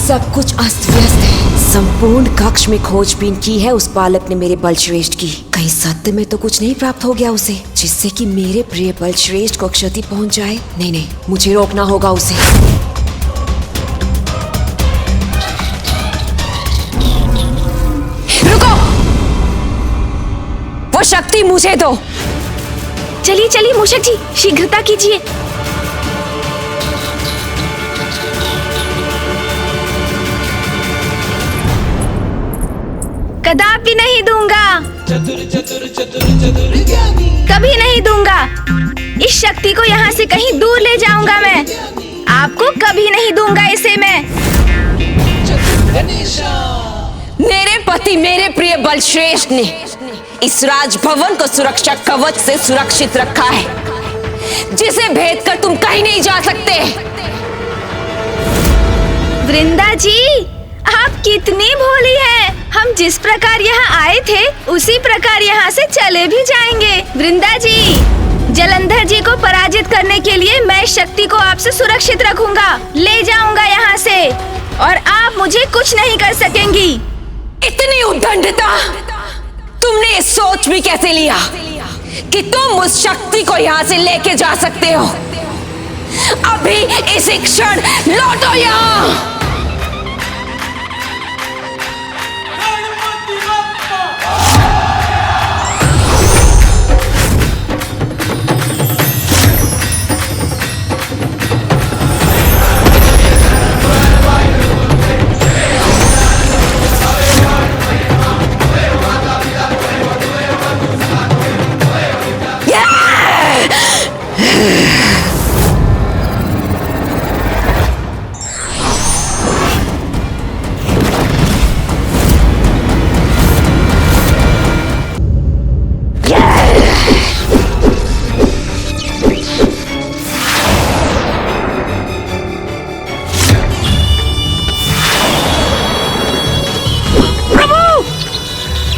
सब कुछ अस्त व्यस्त है। संपूर्ण कक्ष में खोजबीन की है उस बालक ने मेरे बलश्रेष्ठ की। कहीं सत्य में तो कुछ नहीं प्राप्त हो गया उसे, जिससे कि मेरे प्रिय बलश्रेष्ठ को क्षति पहुंच जाए। नहीं नहीं, मुझे रोकना होगा उसे। रुको, वो शक्ति मुझे दो। चलिए चलिए मूषक जी, शीघ्रता कीजिए। कदापि नहीं दूंगा, कभी नहीं दूंगा। इस शक्ति को यहाँ से कहीं दूर ले जाऊंगा मैं। आपको कभी नहीं दूंगा इसे मैं। मेरे पति मेरे प्रिय बलश्रेष्ठ ने इस राजभवन को सुरक्षा कवच से सुरक्षित रखा है, जिसे भेद कर तुम कहीं नहीं जा सकते। वृंदा जी, आप कितनी भोली हैं। हम जिस प्रकार यहाँ आए थे उसी प्रकार यहाँ से चले भी जाएंगे। वृंदा जी, जलंधर जी को पराजित करने के लिए मैं शक्ति को आपसे सुरक्षित रखूंगा, ले जाऊंगा यहाँ से, और आप मुझे कुछ नहीं कर सकेंगी। इतनी उद्दंडता तुमने सोच भी कैसे लिया कि तुम उस शक्ति को यहाँ से लेके जा सकते हो? अभी इसी क्षण लौटो यहाँ।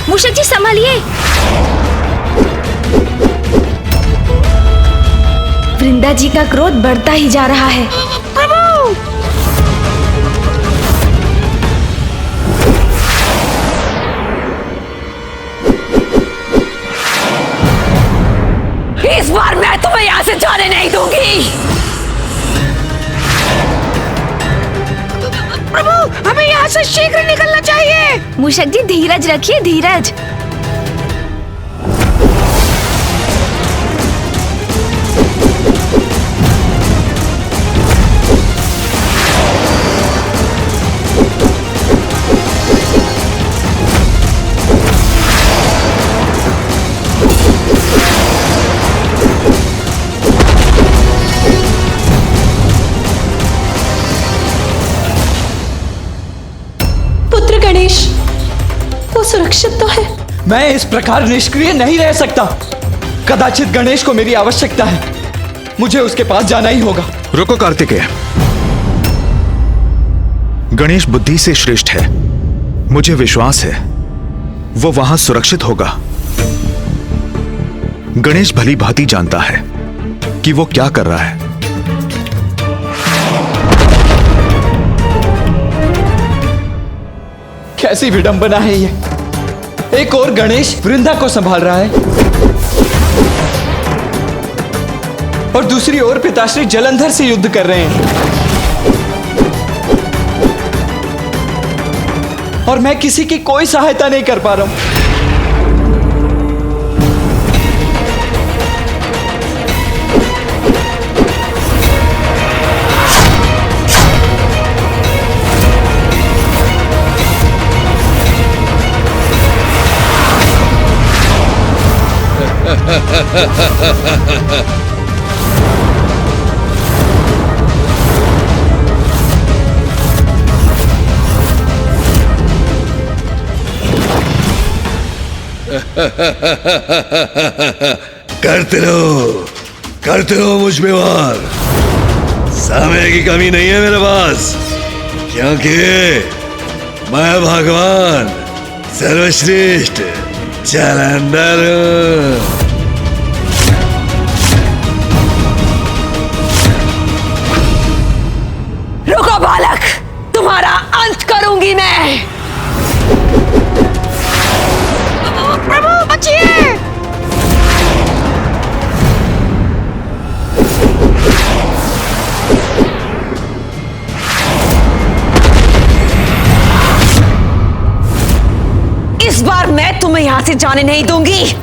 मूषक जी संभालिए। वृंदा जी का क्रोध बढ़ता ही जा रहा है। प्रभु! इस बार मैं तुम्हें यहाँ से जाने नहीं दूंगी। प्रभु, हमें यहाँ से शीघ्र निकलना चाहिए। मूषक जी धीरज रखिए, धीरज। गणेश, वो सुरक्षित तो है। मैं इस प्रकार निष्क्रिय नहीं रह सकता। कदाचित गणेश को मेरी आवश्यकता है, मुझे उसके पास जाना ही होगा। रुको कार्तिकेय, गणेश बुद्धि से श्रेष्ठ है, मुझे विश्वास है वो वहां सुरक्षित होगा। गणेश भली भांति जानता है कि वो क्या कर रहा है। कैसी विडंबना है ये। एक और गणेश वृंदा को संभाल रहा है और दूसरी ओर पिताश्री जलंधर से युद्ध कर रहे हैं, और मैं किसी की कोई सहायता नहीं कर पा रहा हूं। करते रहो मुझ में वार। समय की कमी नहीं है मेरे पास, क्योंकि मैं भगवान सर्वश्रेष्ठ जलंधर हूं। रुको बालक, तुम्हारा अंत करूंगी मैं। प्रभु बचिए। इस बार मैं तुम्हें यहां से जाने नहीं दूंगी।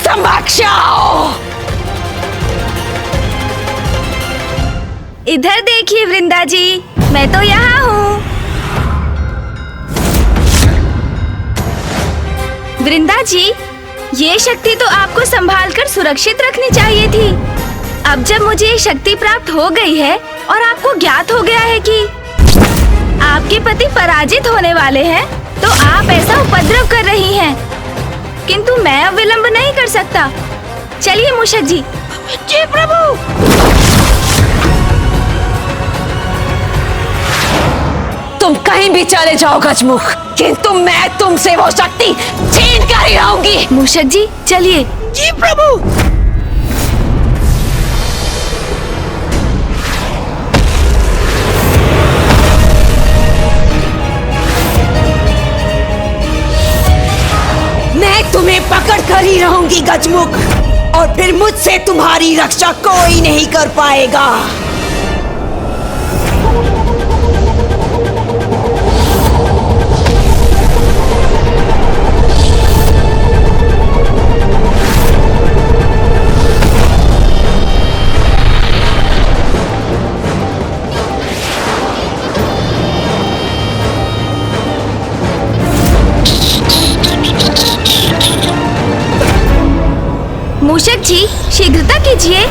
समक्ष आओ। इधर देखिए वृंदा जी, मैं तो यहाँ हूँ। वृंदा जी, ये शक्ति तो आपको संभालकर सुरक्षित रखनी चाहिए थी। अब जब मुझे ये शक्ति प्राप्त हो गई है और आपको ज्ञात हो गया है कि आपके पति पराजित होने वाले हैं, तो आप ऐसा उपद्रव कर रही हैं। किंतु मैं अब विलंब नहीं कर सकता। चलिए मूषक जी। जी प्रभु। तुम कहीं भी चले जाओ गजमुख, किंतु मैं तुमसे वो शक्ति छीन कर ही रहूंगी। मूषक जी चलिए। जी प्रभु। मैं तुम्हें पकड़ कर ही रहूंगी गजमुख, और फिर मुझसे तुम्हारी रक्षा कोई नहीं कर पाएगा। मूषक जी शीघ्रता कीजिए।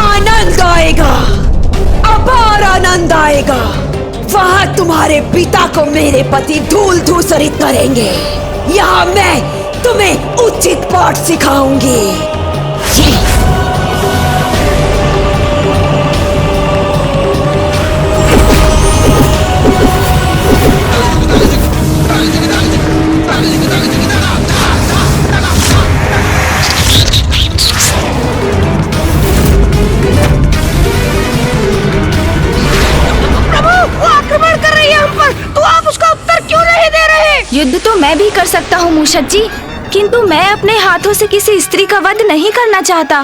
आनंद आएगा, अपार आनंद आएगा। वहाँ तुम्हारे पिता को मेरे पति धूल धूसरित करेंगे। यहाँ मैं तुम्हें उचित पाठ सिखाऊंगी। युद्ध तो मैं भी कर सकता हूँ मूषक जी, किंतु मैं अपने हाथों से किसी स्त्री का वध नहीं करना चाहता।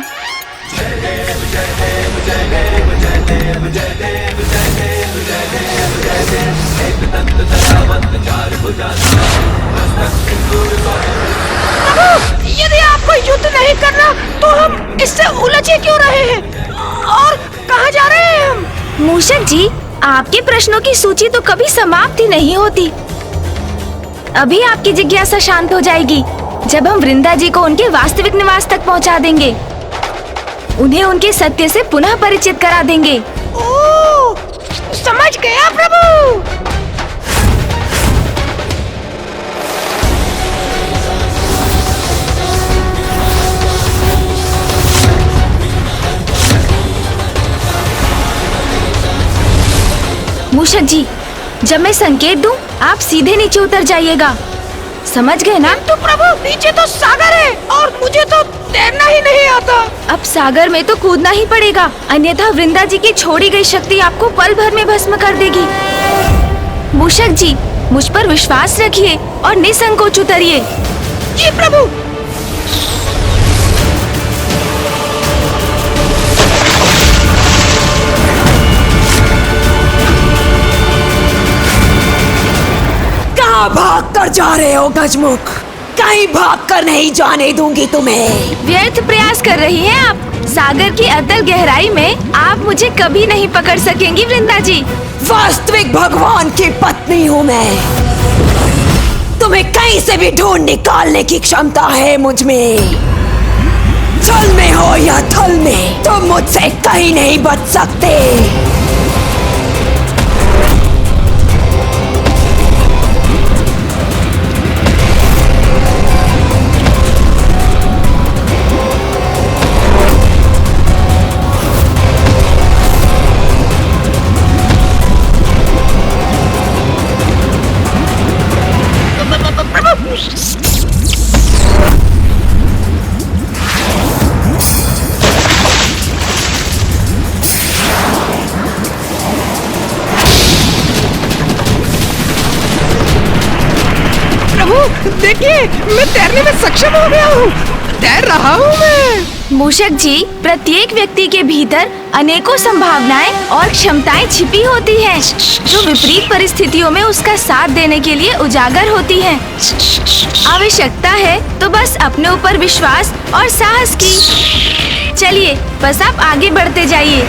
यदि आपको युद्ध नहीं करना तो हम इससे उलझे क्यों रहे हैं और कहाँ जा रहे हैं हम? मूषक जी, आपके प्रश्नों की सूची तो कभी समाप्त ही नहीं होती। अभी आपकी जिज्ञासा शांत हो जाएगी जब हम वृंदा जी को उनके वास्तविक निवास तक पहुंचा देंगे। उन्हें उनके सत्य से पुनः परिचित करा देंगे। ओह, समझ गया प्रभु। मूषक जी, जब मैं संकेत दूं, आप सीधे नीचे उतर जाइएगा। समझ गए ना? तो प्रभु, नीचे तो सागर है और मुझे तो तैरना ही नहीं आता। अब सागर में तो कूदना ही पड़ेगा, अन्यथा वृंदा जी की छोड़ी गई शक्ति आपको पल भर में भस्म कर देगी। मूषक जी, मुझ पर विश्वास रखिए और निसंकोच उतरिए। जी प्रभु। भाग कर जा रहे हो गजमुख? कहीं भाग कर नहीं जाने दूंगी तुम्हें। व्यर्थ प्रयास कर रही हैं आप। सागर की अतल गहराई में आप मुझे कभी नहीं पकड़ सकेंगी वृंदा जी। वास्तविक भगवान की पत्नी हूँ मैं। तुम्हें कहीं से भी ढूंढ निकालने की क्षमता है मुझ में। जल में हो या थल में, तुम मुझसे कहीं नहीं बच सकते। देखिए, मैं तैरने में सक्षम हो गया हूँ। तैर रहा हूँ मैं। मूषक जी, प्रत्येक व्यक्ति के भीतर अनेकों संभावनाएं और क्षमताएं छिपी होती हैं, जो विपरीत परिस्थितियों में उसका साथ देने के लिए उजागर होती हैं। आवश्यकता है तो बस अपने ऊपर विश्वास और साहस की। चलिए, बस आप आगे बढ़ते जाइए।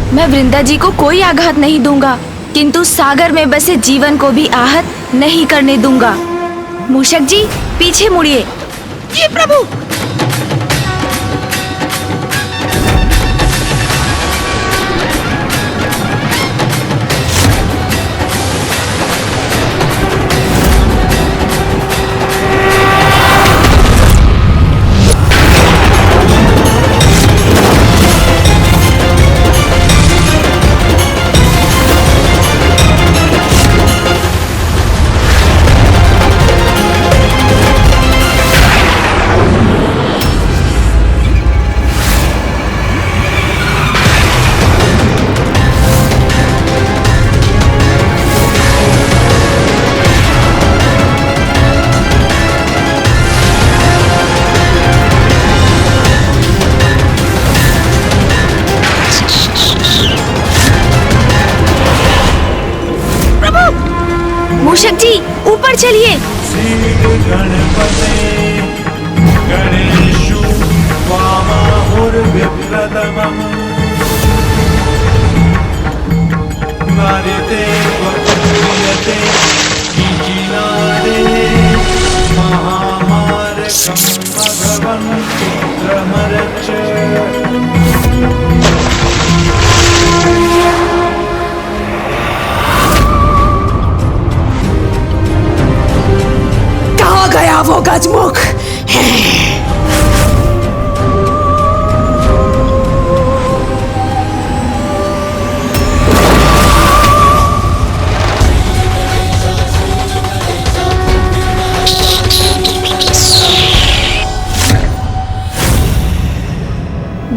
मैं वृंदा जी को कोई आघात नहीं दूंगा, किंतु सागर में बसे जीवन को भी आहत नहीं करने दूंगा। मूषक जी, पीछे मुड़िए। जी प्रभु। मूषक जी, ऊपर चलिए। गया वो गजमुख।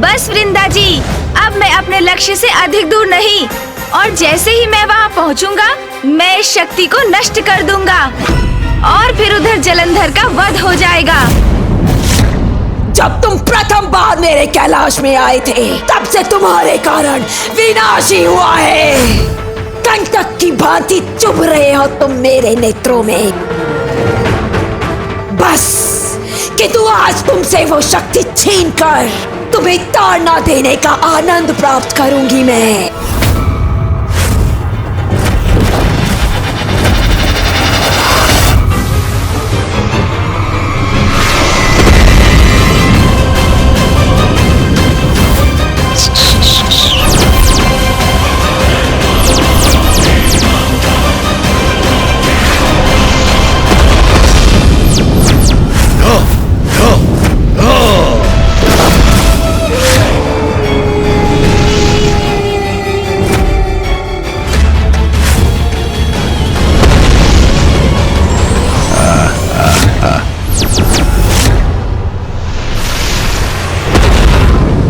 बस वृंदा जी, अब मैं अपने लक्ष्य से अधिक दूर नहीं, और जैसे ही मैं वहाँ पहुँचूंगा, मैं इस शक्ति को नष्ट कर दूंगा और फिर उधर जलंधर का वध हो जाएगा। जब तुम प्रथम बार मेरे कैलाश में आए थे, तब से तुम्हारे कारण विनाश ही हुआ है। कंटक की भांति चुभ रहे हो तुम मेरे नेत्रों में। बस कि तू आज तुमसे वो शक्ति छीनकर तुम्हें ताड़ना देने का आनंद प्राप्त करूंगी मैं।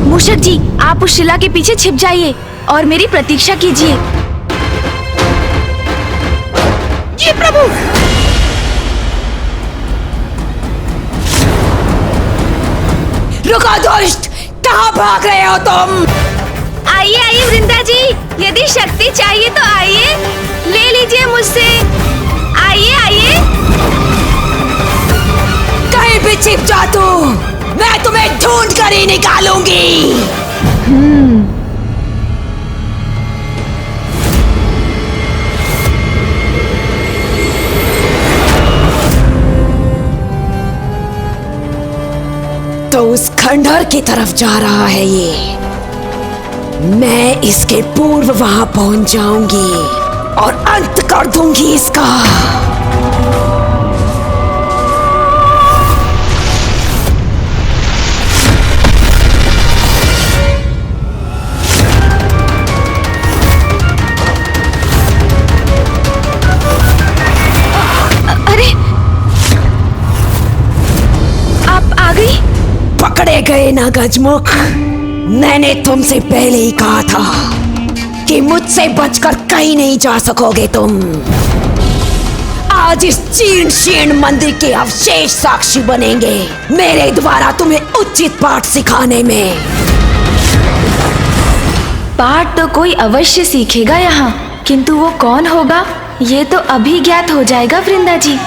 मूषक जी, आप उस शिला के पीछे छिप जाइए और मेरी प्रतीक्षा कीजिए। जी प्रभु। रुको दुष्ट, कहाँ भाग रहे हो तुम? आइए आइए वृंदा जी, यदि शक्ति चाहिए तो आइए, ले लीजिए मुझसे। आइए आइए। कहीं भी छिप जा तू, मैं तुम्हें ढूंढ कर ही निकालूंगी। तो उस खंडहर की तरफ जा रहा है ये। मैं इसके पूर्व वहां पहुंच जाऊंगी और अंत कर दूंगी इसका। पकड़े गए ना गजमुख। मैंने तुमसे पहले ही कहा था कि मुझसे बचकर कहीं नहीं जा सकोगे तुम। आज इस चीर्ण शीर्ण मंदिर के अवशेष साक्षी बनेंगे मेरे द्वारा तुम्हें उचित पाठ सिखाने में। पाठ तो कोई अवश्य सीखेगा यहाँ, किंतु वो कौन होगा ये तो अभी ज्ञात हो जाएगा वृंदा जी।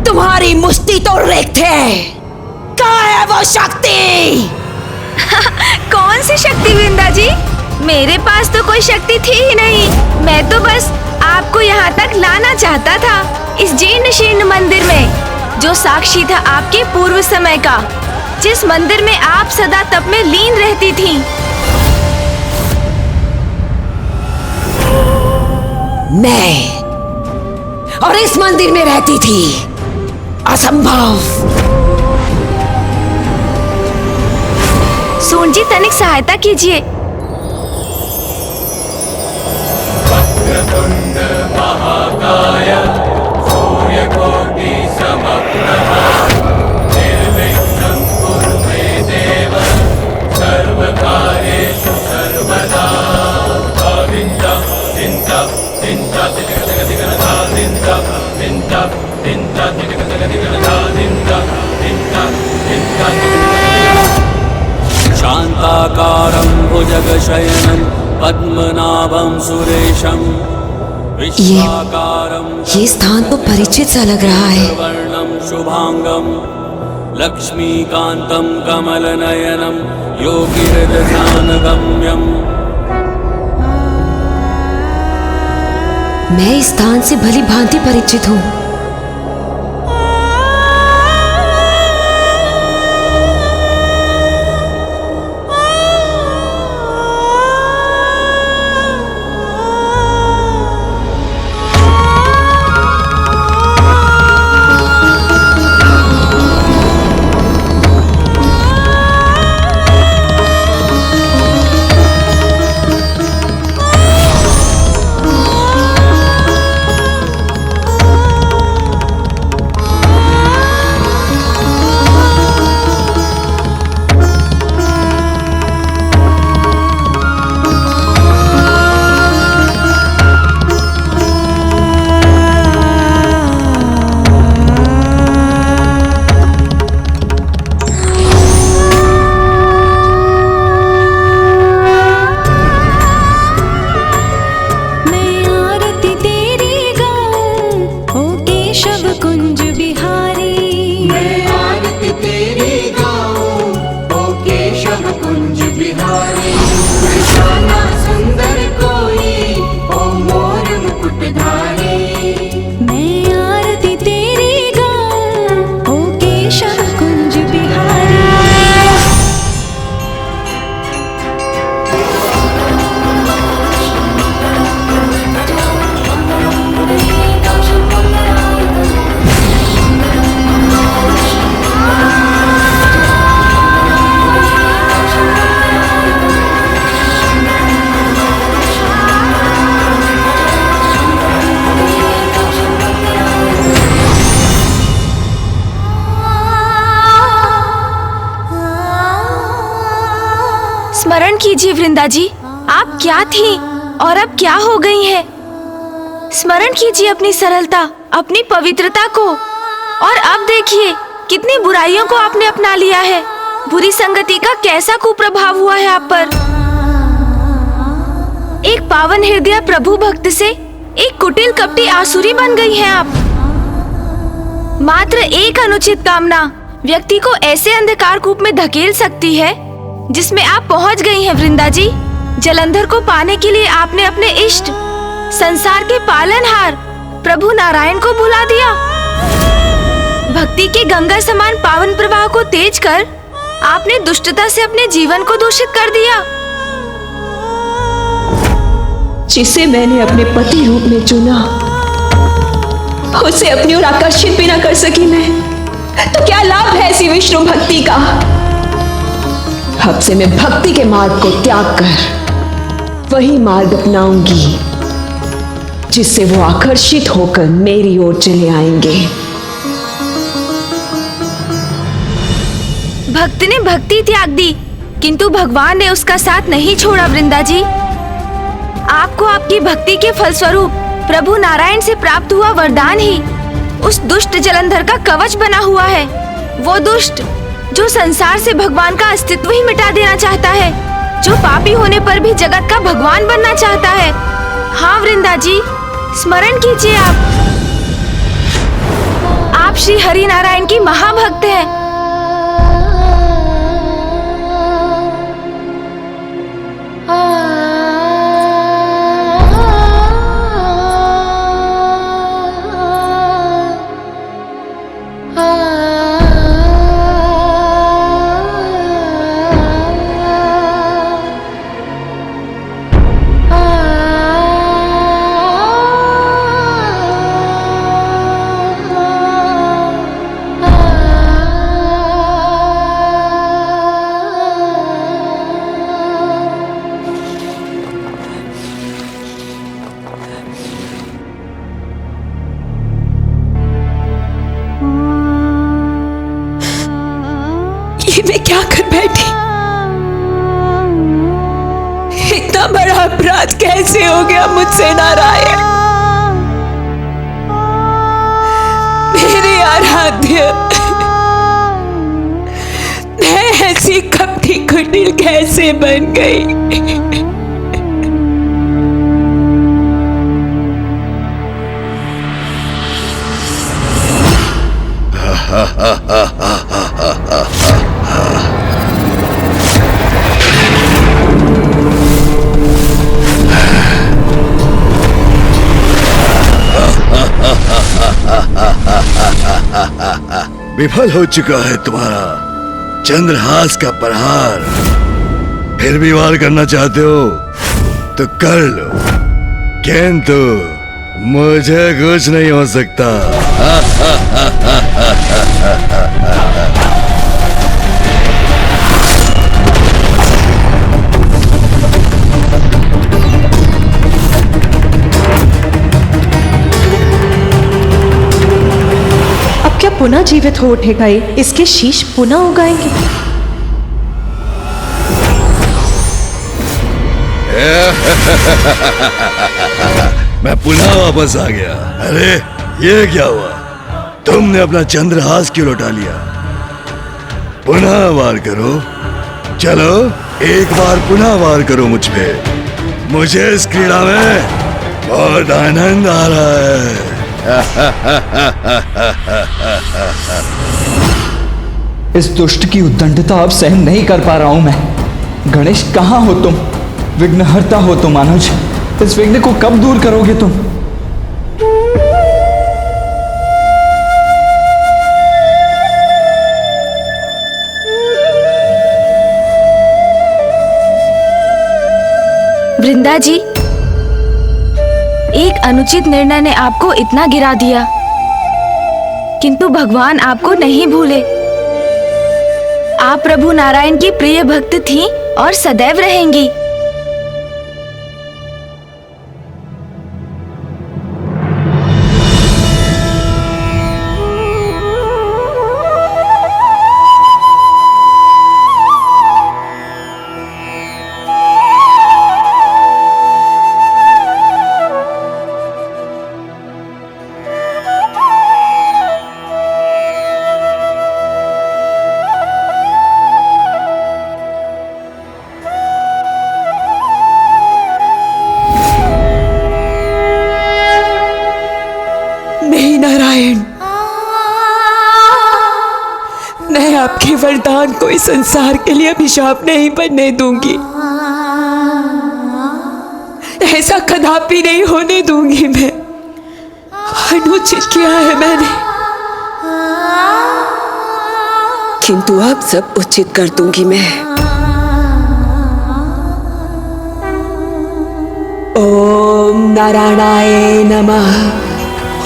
तुम्हारी मुष्टि तो रिक्त है। कहाँ है वो शक्ति? कौन सी शक्ति वृंदा जी? मेरे पास तो कोई शक्ति थी ही नहीं। मैं तो बस आपको यहाँ तक लाना चाहता था, इस जीर्ण शीर्ण मंदिर में जो साक्षी था आपके पूर्व समय का, जिस मंदिर में आप सदा तप में लीन रहती थीं। मैं और इस मंदिर में रहती थी? असंभव। सून जी तनिक सहायता कीजिए। वक्रतुंड महाकाय सूर्यकोटि समप्रभ निर्विघ्नं कुरु मे देव सर्वकार्येषु सर्वदा। दिंता दिंता दिंता दिंता दिंता दिंता दिंता दिंता दिंता दिंता शांताकारं भुजगशयनं पद्मनाभं सुरेशं ये स्थान तो परिचित सा लग रहा है। वर्णं शुभांगं लक्ष्मीकांतं कमलनयनं योगिहृदध्यानगम्यं। मैं इस स्थान से भली भांति परिचित हूँ। स्मरण कीजिए वृंदा जी, आप क्या थी और अब क्या हो गई हैं? स्मरण कीजिए अपनी सरलता, अपनी पवित्रता को। और अब देखिए कितनी बुराइयों को आपने अपना लिया है। बुरी संगति का कैसा कुप्रभाव हुआ है आप पर। एक पावन हृदय प्रभु भक्त से एक कुटिल कपटी आसुरी बन गई हैं आप। मात्र एक अनुचित कामना व्यक्ति को ऐसे अंधकार कूप में धकेल सकती है जिसमें आप पहुंच गई हैं वृंदा जी। जलंधर को पाने के लिए आपने अपने इष्ट, संसार के पालनहार प्रभु नारायण को भुला दिया। भक्ति के गंगा समान पावन प्रवाह को तेज कर आपने दुष्टता से अपने जीवन को दूषित कर दिया। जिसे मैंने अपने पति रूप में चुना, उसे अपनी ओर आकर्षित भी ना कर सकी मैं, तो क्या लाभ है ऐसी विष्णु भक्ति का। अब से मैं भक्ति के मार्ग को त्याग कर वही मार्ग अपनाऊंगी जिससे वो आकर्षित होकर मेरी ओर चले आएंगे। भक्त ने भक्ति त्याग दी, किंतु भगवान ने उसका साथ नहीं छोड़ा वृंदा जी। आपको आपकी भक्ति के फलस्वरूप प्रभु नारायण से प्राप्त हुआ वरदान ही उस दुष्ट जलंधर का कवच बना हुआ है। वो दुष्ट जो संसार से भगवान का अस्तित्व ही मिटा देना चाहता है, जो पापी होने पर भी जगत का भगवान बनना चाहता है। हाँ वृंदा जी, स्मरण कीजिए आप श्री हरि नारायण की महाभक्त हैं। मैं क्या कर बैठी? इतना बड़ा अपराध कैसे हो गया मुझसे नारायण? मेरे आराध्य, मैं ऐसी कपटी कुटिल कैसे बन गई? विफल हो चुका है तुम्हारा चंद्रहास का प्रहार। फिर भी वार करना चाहते हो तो कर लो, किंतु मुझे कुछ नहीं हो सकता। क्या पुनः जीवित हो उठेगा ये? इसके शीश पुनः उगाएंगे? मैं पुनः वापस आ गया। अरे ये क्या हुआ? तुमने अपना चंद्रहास क्यों लौटा लिया? पुनः वार करो, चलो एक बार पुनः वार करो मुझ पे। मुझे इस क्रीड़ा में बहुत आनंद आ रहा है। इस दुष्ट की उद्दंडता अब सहन नहीं कर पा रहा हूं मैं। गणेश, कहां हो तुम? विघ्नहर्ता हो तुम अनुज। इस विघ्न को कब दूर करोगे तुम? वृंदा जी, एक अनुचित निर्णय ने आपको इतना गिरा दिया, किंतु भगवान आपको नहीं भूले। आप प्रभु नारायण की प्रिय भक्त थीं और सदैव रहेंगी। आपके वरदान को इस संसार के लिए अभिशाप नहीं बनने दूंगी। ऐसा कदापि नहीं होने दूंगी मैं। अनुचित किया है मैंने, किंतु अब सब उचित कर दूंगी मैं। ओम नारायणाय नमः।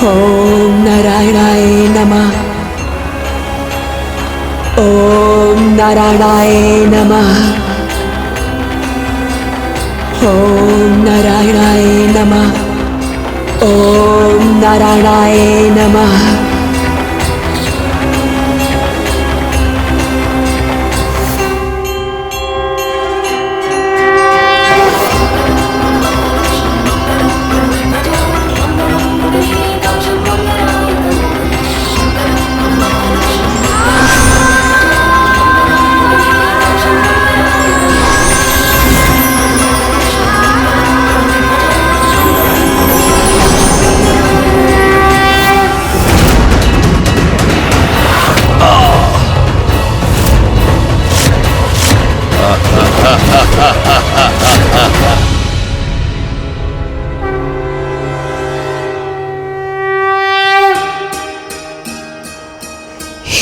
ओम नारायणाय नमः। ओम नारायणाय नमः। ओम नारायणाय नमः। ओम नारायणाय नमः।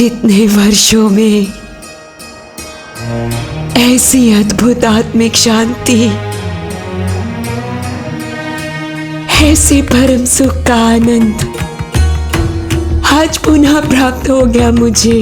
इतने वर्षों में ऐसी अद्भुत आत्मिक शांति, ऐसे परम सुख का आनंद आज पुनः प्राप्त हो गया मुझे।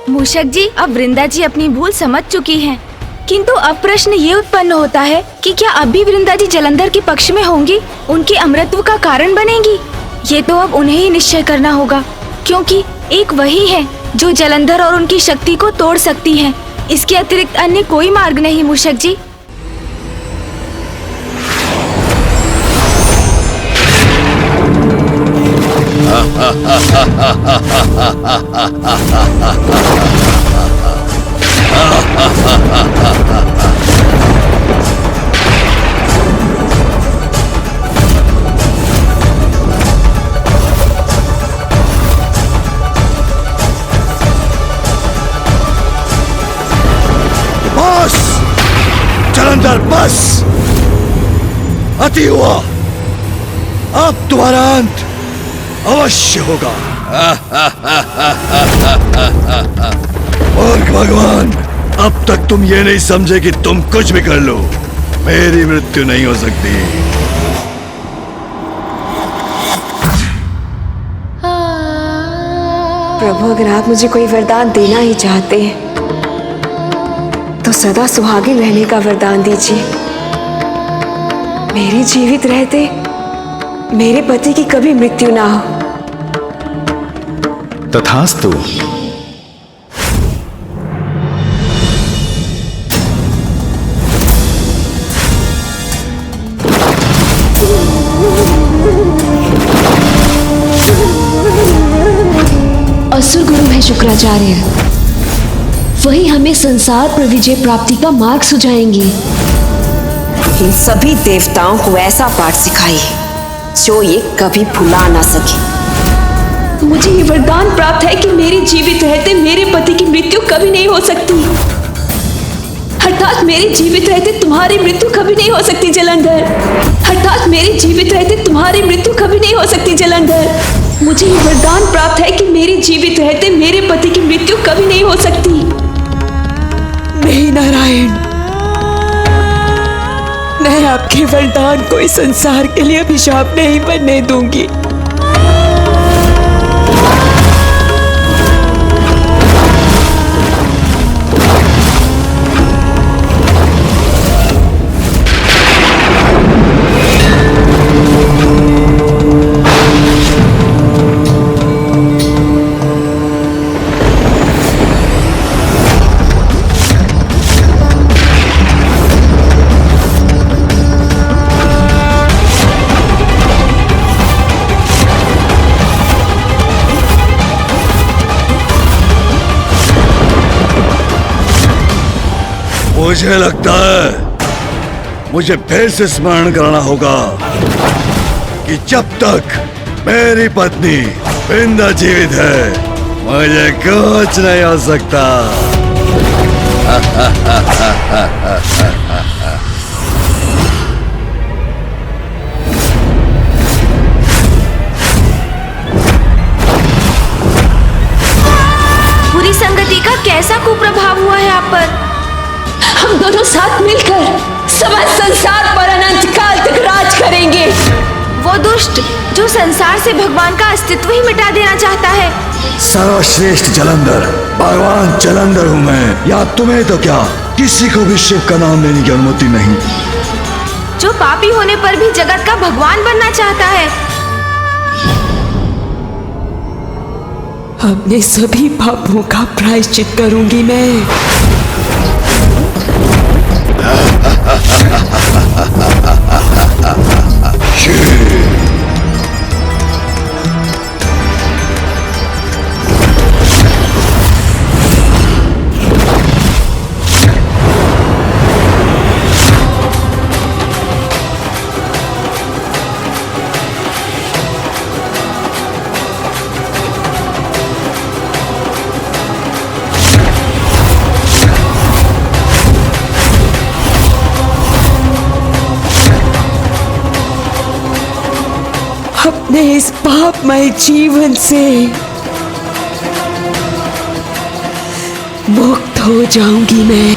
मूषक जी, अब वृंदा जी अपनी भूल समझ चुकी हैं, किंतु अब प्रश्न ये उत्पन्न होता है कि क्या अब भी वृंदा जी जलंधर के पक्ष में होंगी, उनके अमृतत्व का कारण बनेंगी? ये तो अब उन्हें ही निश्चय करना होगा, क्योंकि एक वही है जो जलंधर और उनकी शक्ति को तोड़ सकती है। इसके अतिरिक्त अन्य कोई मार्ग नहीं मूषक जी। बस जलंधर, बस अति हुआ। अब तुम्हारा अंत अवश्य होगा। और भगवान, अब तक तुम ये नहीं समझे कि तुम कुछ भी कर लो, मेरी मृत्यु नहीं हो सकती। प्रभु, अगर आप मुझे कोई वरदान देना ही चाहते हैं तो सदा सुहागिन रहने का वरदान दीजिए। मेरे जीवित रहते मेरे पति की कभी मृत्यु ना हो। तथास्तु। असुर गुरु है शुक्राचार्य, वही हमें संसार पर विजय प्राप्ति का मार्ग सुझाएंगे। इन सभी देवताओं को ऐसा पाठ सिखाइए जो ये कभी भुला ना सके। मुझे ये वरदान प्राप्त है कि मेरे जीवित रहते मेरे पति की मृत्यु कभी नहीं हो सकती, अर्थात मेरे जीवित रहते तुम्हारी मृत्यु कभी नहीं हो सकती जलंधर, अर्थात मेरे जीवित रहते तुम्हारी मृत्यु कभी नहीं हो सकती जलंधर। मुझे ये वरदान प्राप्त है कि मेरे जीवित रहते मेरे पति की मृत्यु कभी नहीं हो सकती। नहीं नारायण, मैं आपके वरदान को इस संसार के लिए अभिशाप नहीं बनने दूंगी। मुझे लगता है मुझे फिर से स्मरण कराना होगा कि जब तक मेरी पत्नी वृंदा जीवित है मुझे कुछ नहीं हो सकता। बुरी संगति का कैसा कुप्रभाव हुआ है आप पर? हम दोनों साथ मिलकर समस्त संसार पर अनंत काल तक राज करेंगे। वो दुष्ट जो संसार से भगवान का अस्तित्व ही मिटा देना चाहता है। सर्वश्रेष्ठ जलंधर भगवान जलंधर हूं मैं, या तुम्हें तो क्या किसी को भी शिव का नाम लेने की अनुमति नहीं। जो पापी होने पर भी जगत का भगवान बनना चाहता है। अपने सभी पापों का प्रायश्चित करूंगी मैं। अपने इस पापमय जीवन से मुक्त हो जाऊंगी मैं।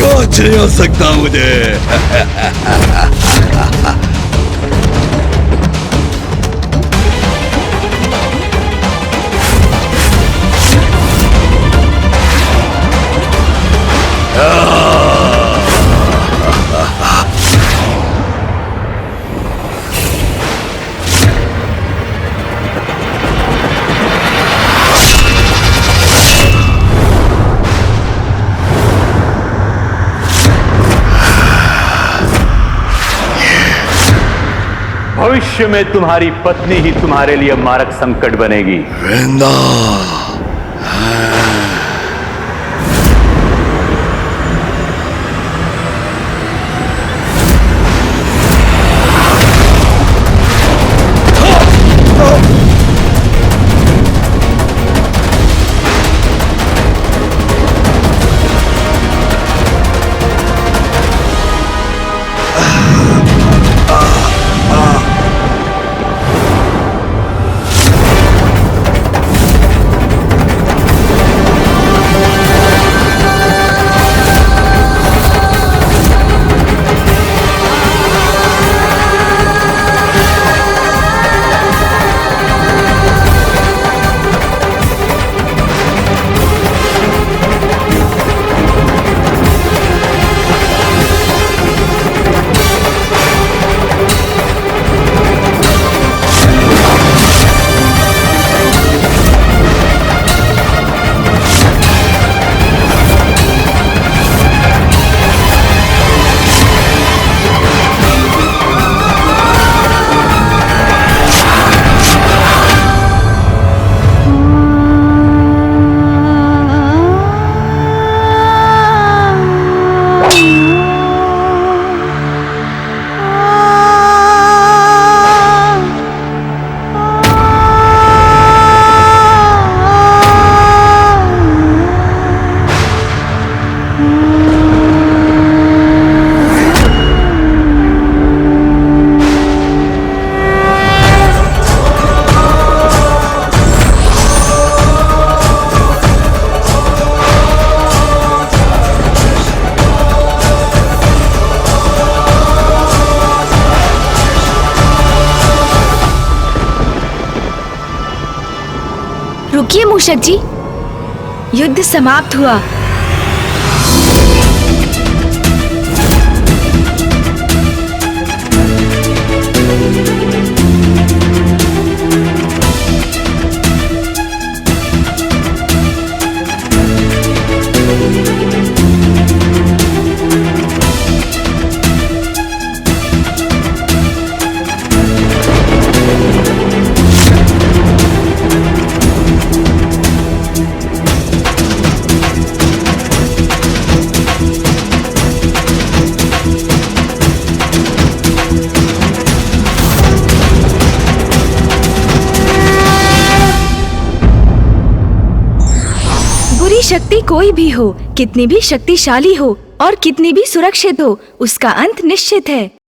कुछ नहीं हो सकता मुझे। भविष्य में तुम्हारी पत्नी ही तुम्हारे लिए मारक संकट बनेगी। वृंदा मूषक जी, युद्ध समाप्त हुआ। शक्ति कोई भी हो, कितनी भी शक्तिशाली हो और कितनी भी सुरक्षित हो, उसका अंत निश्चित है।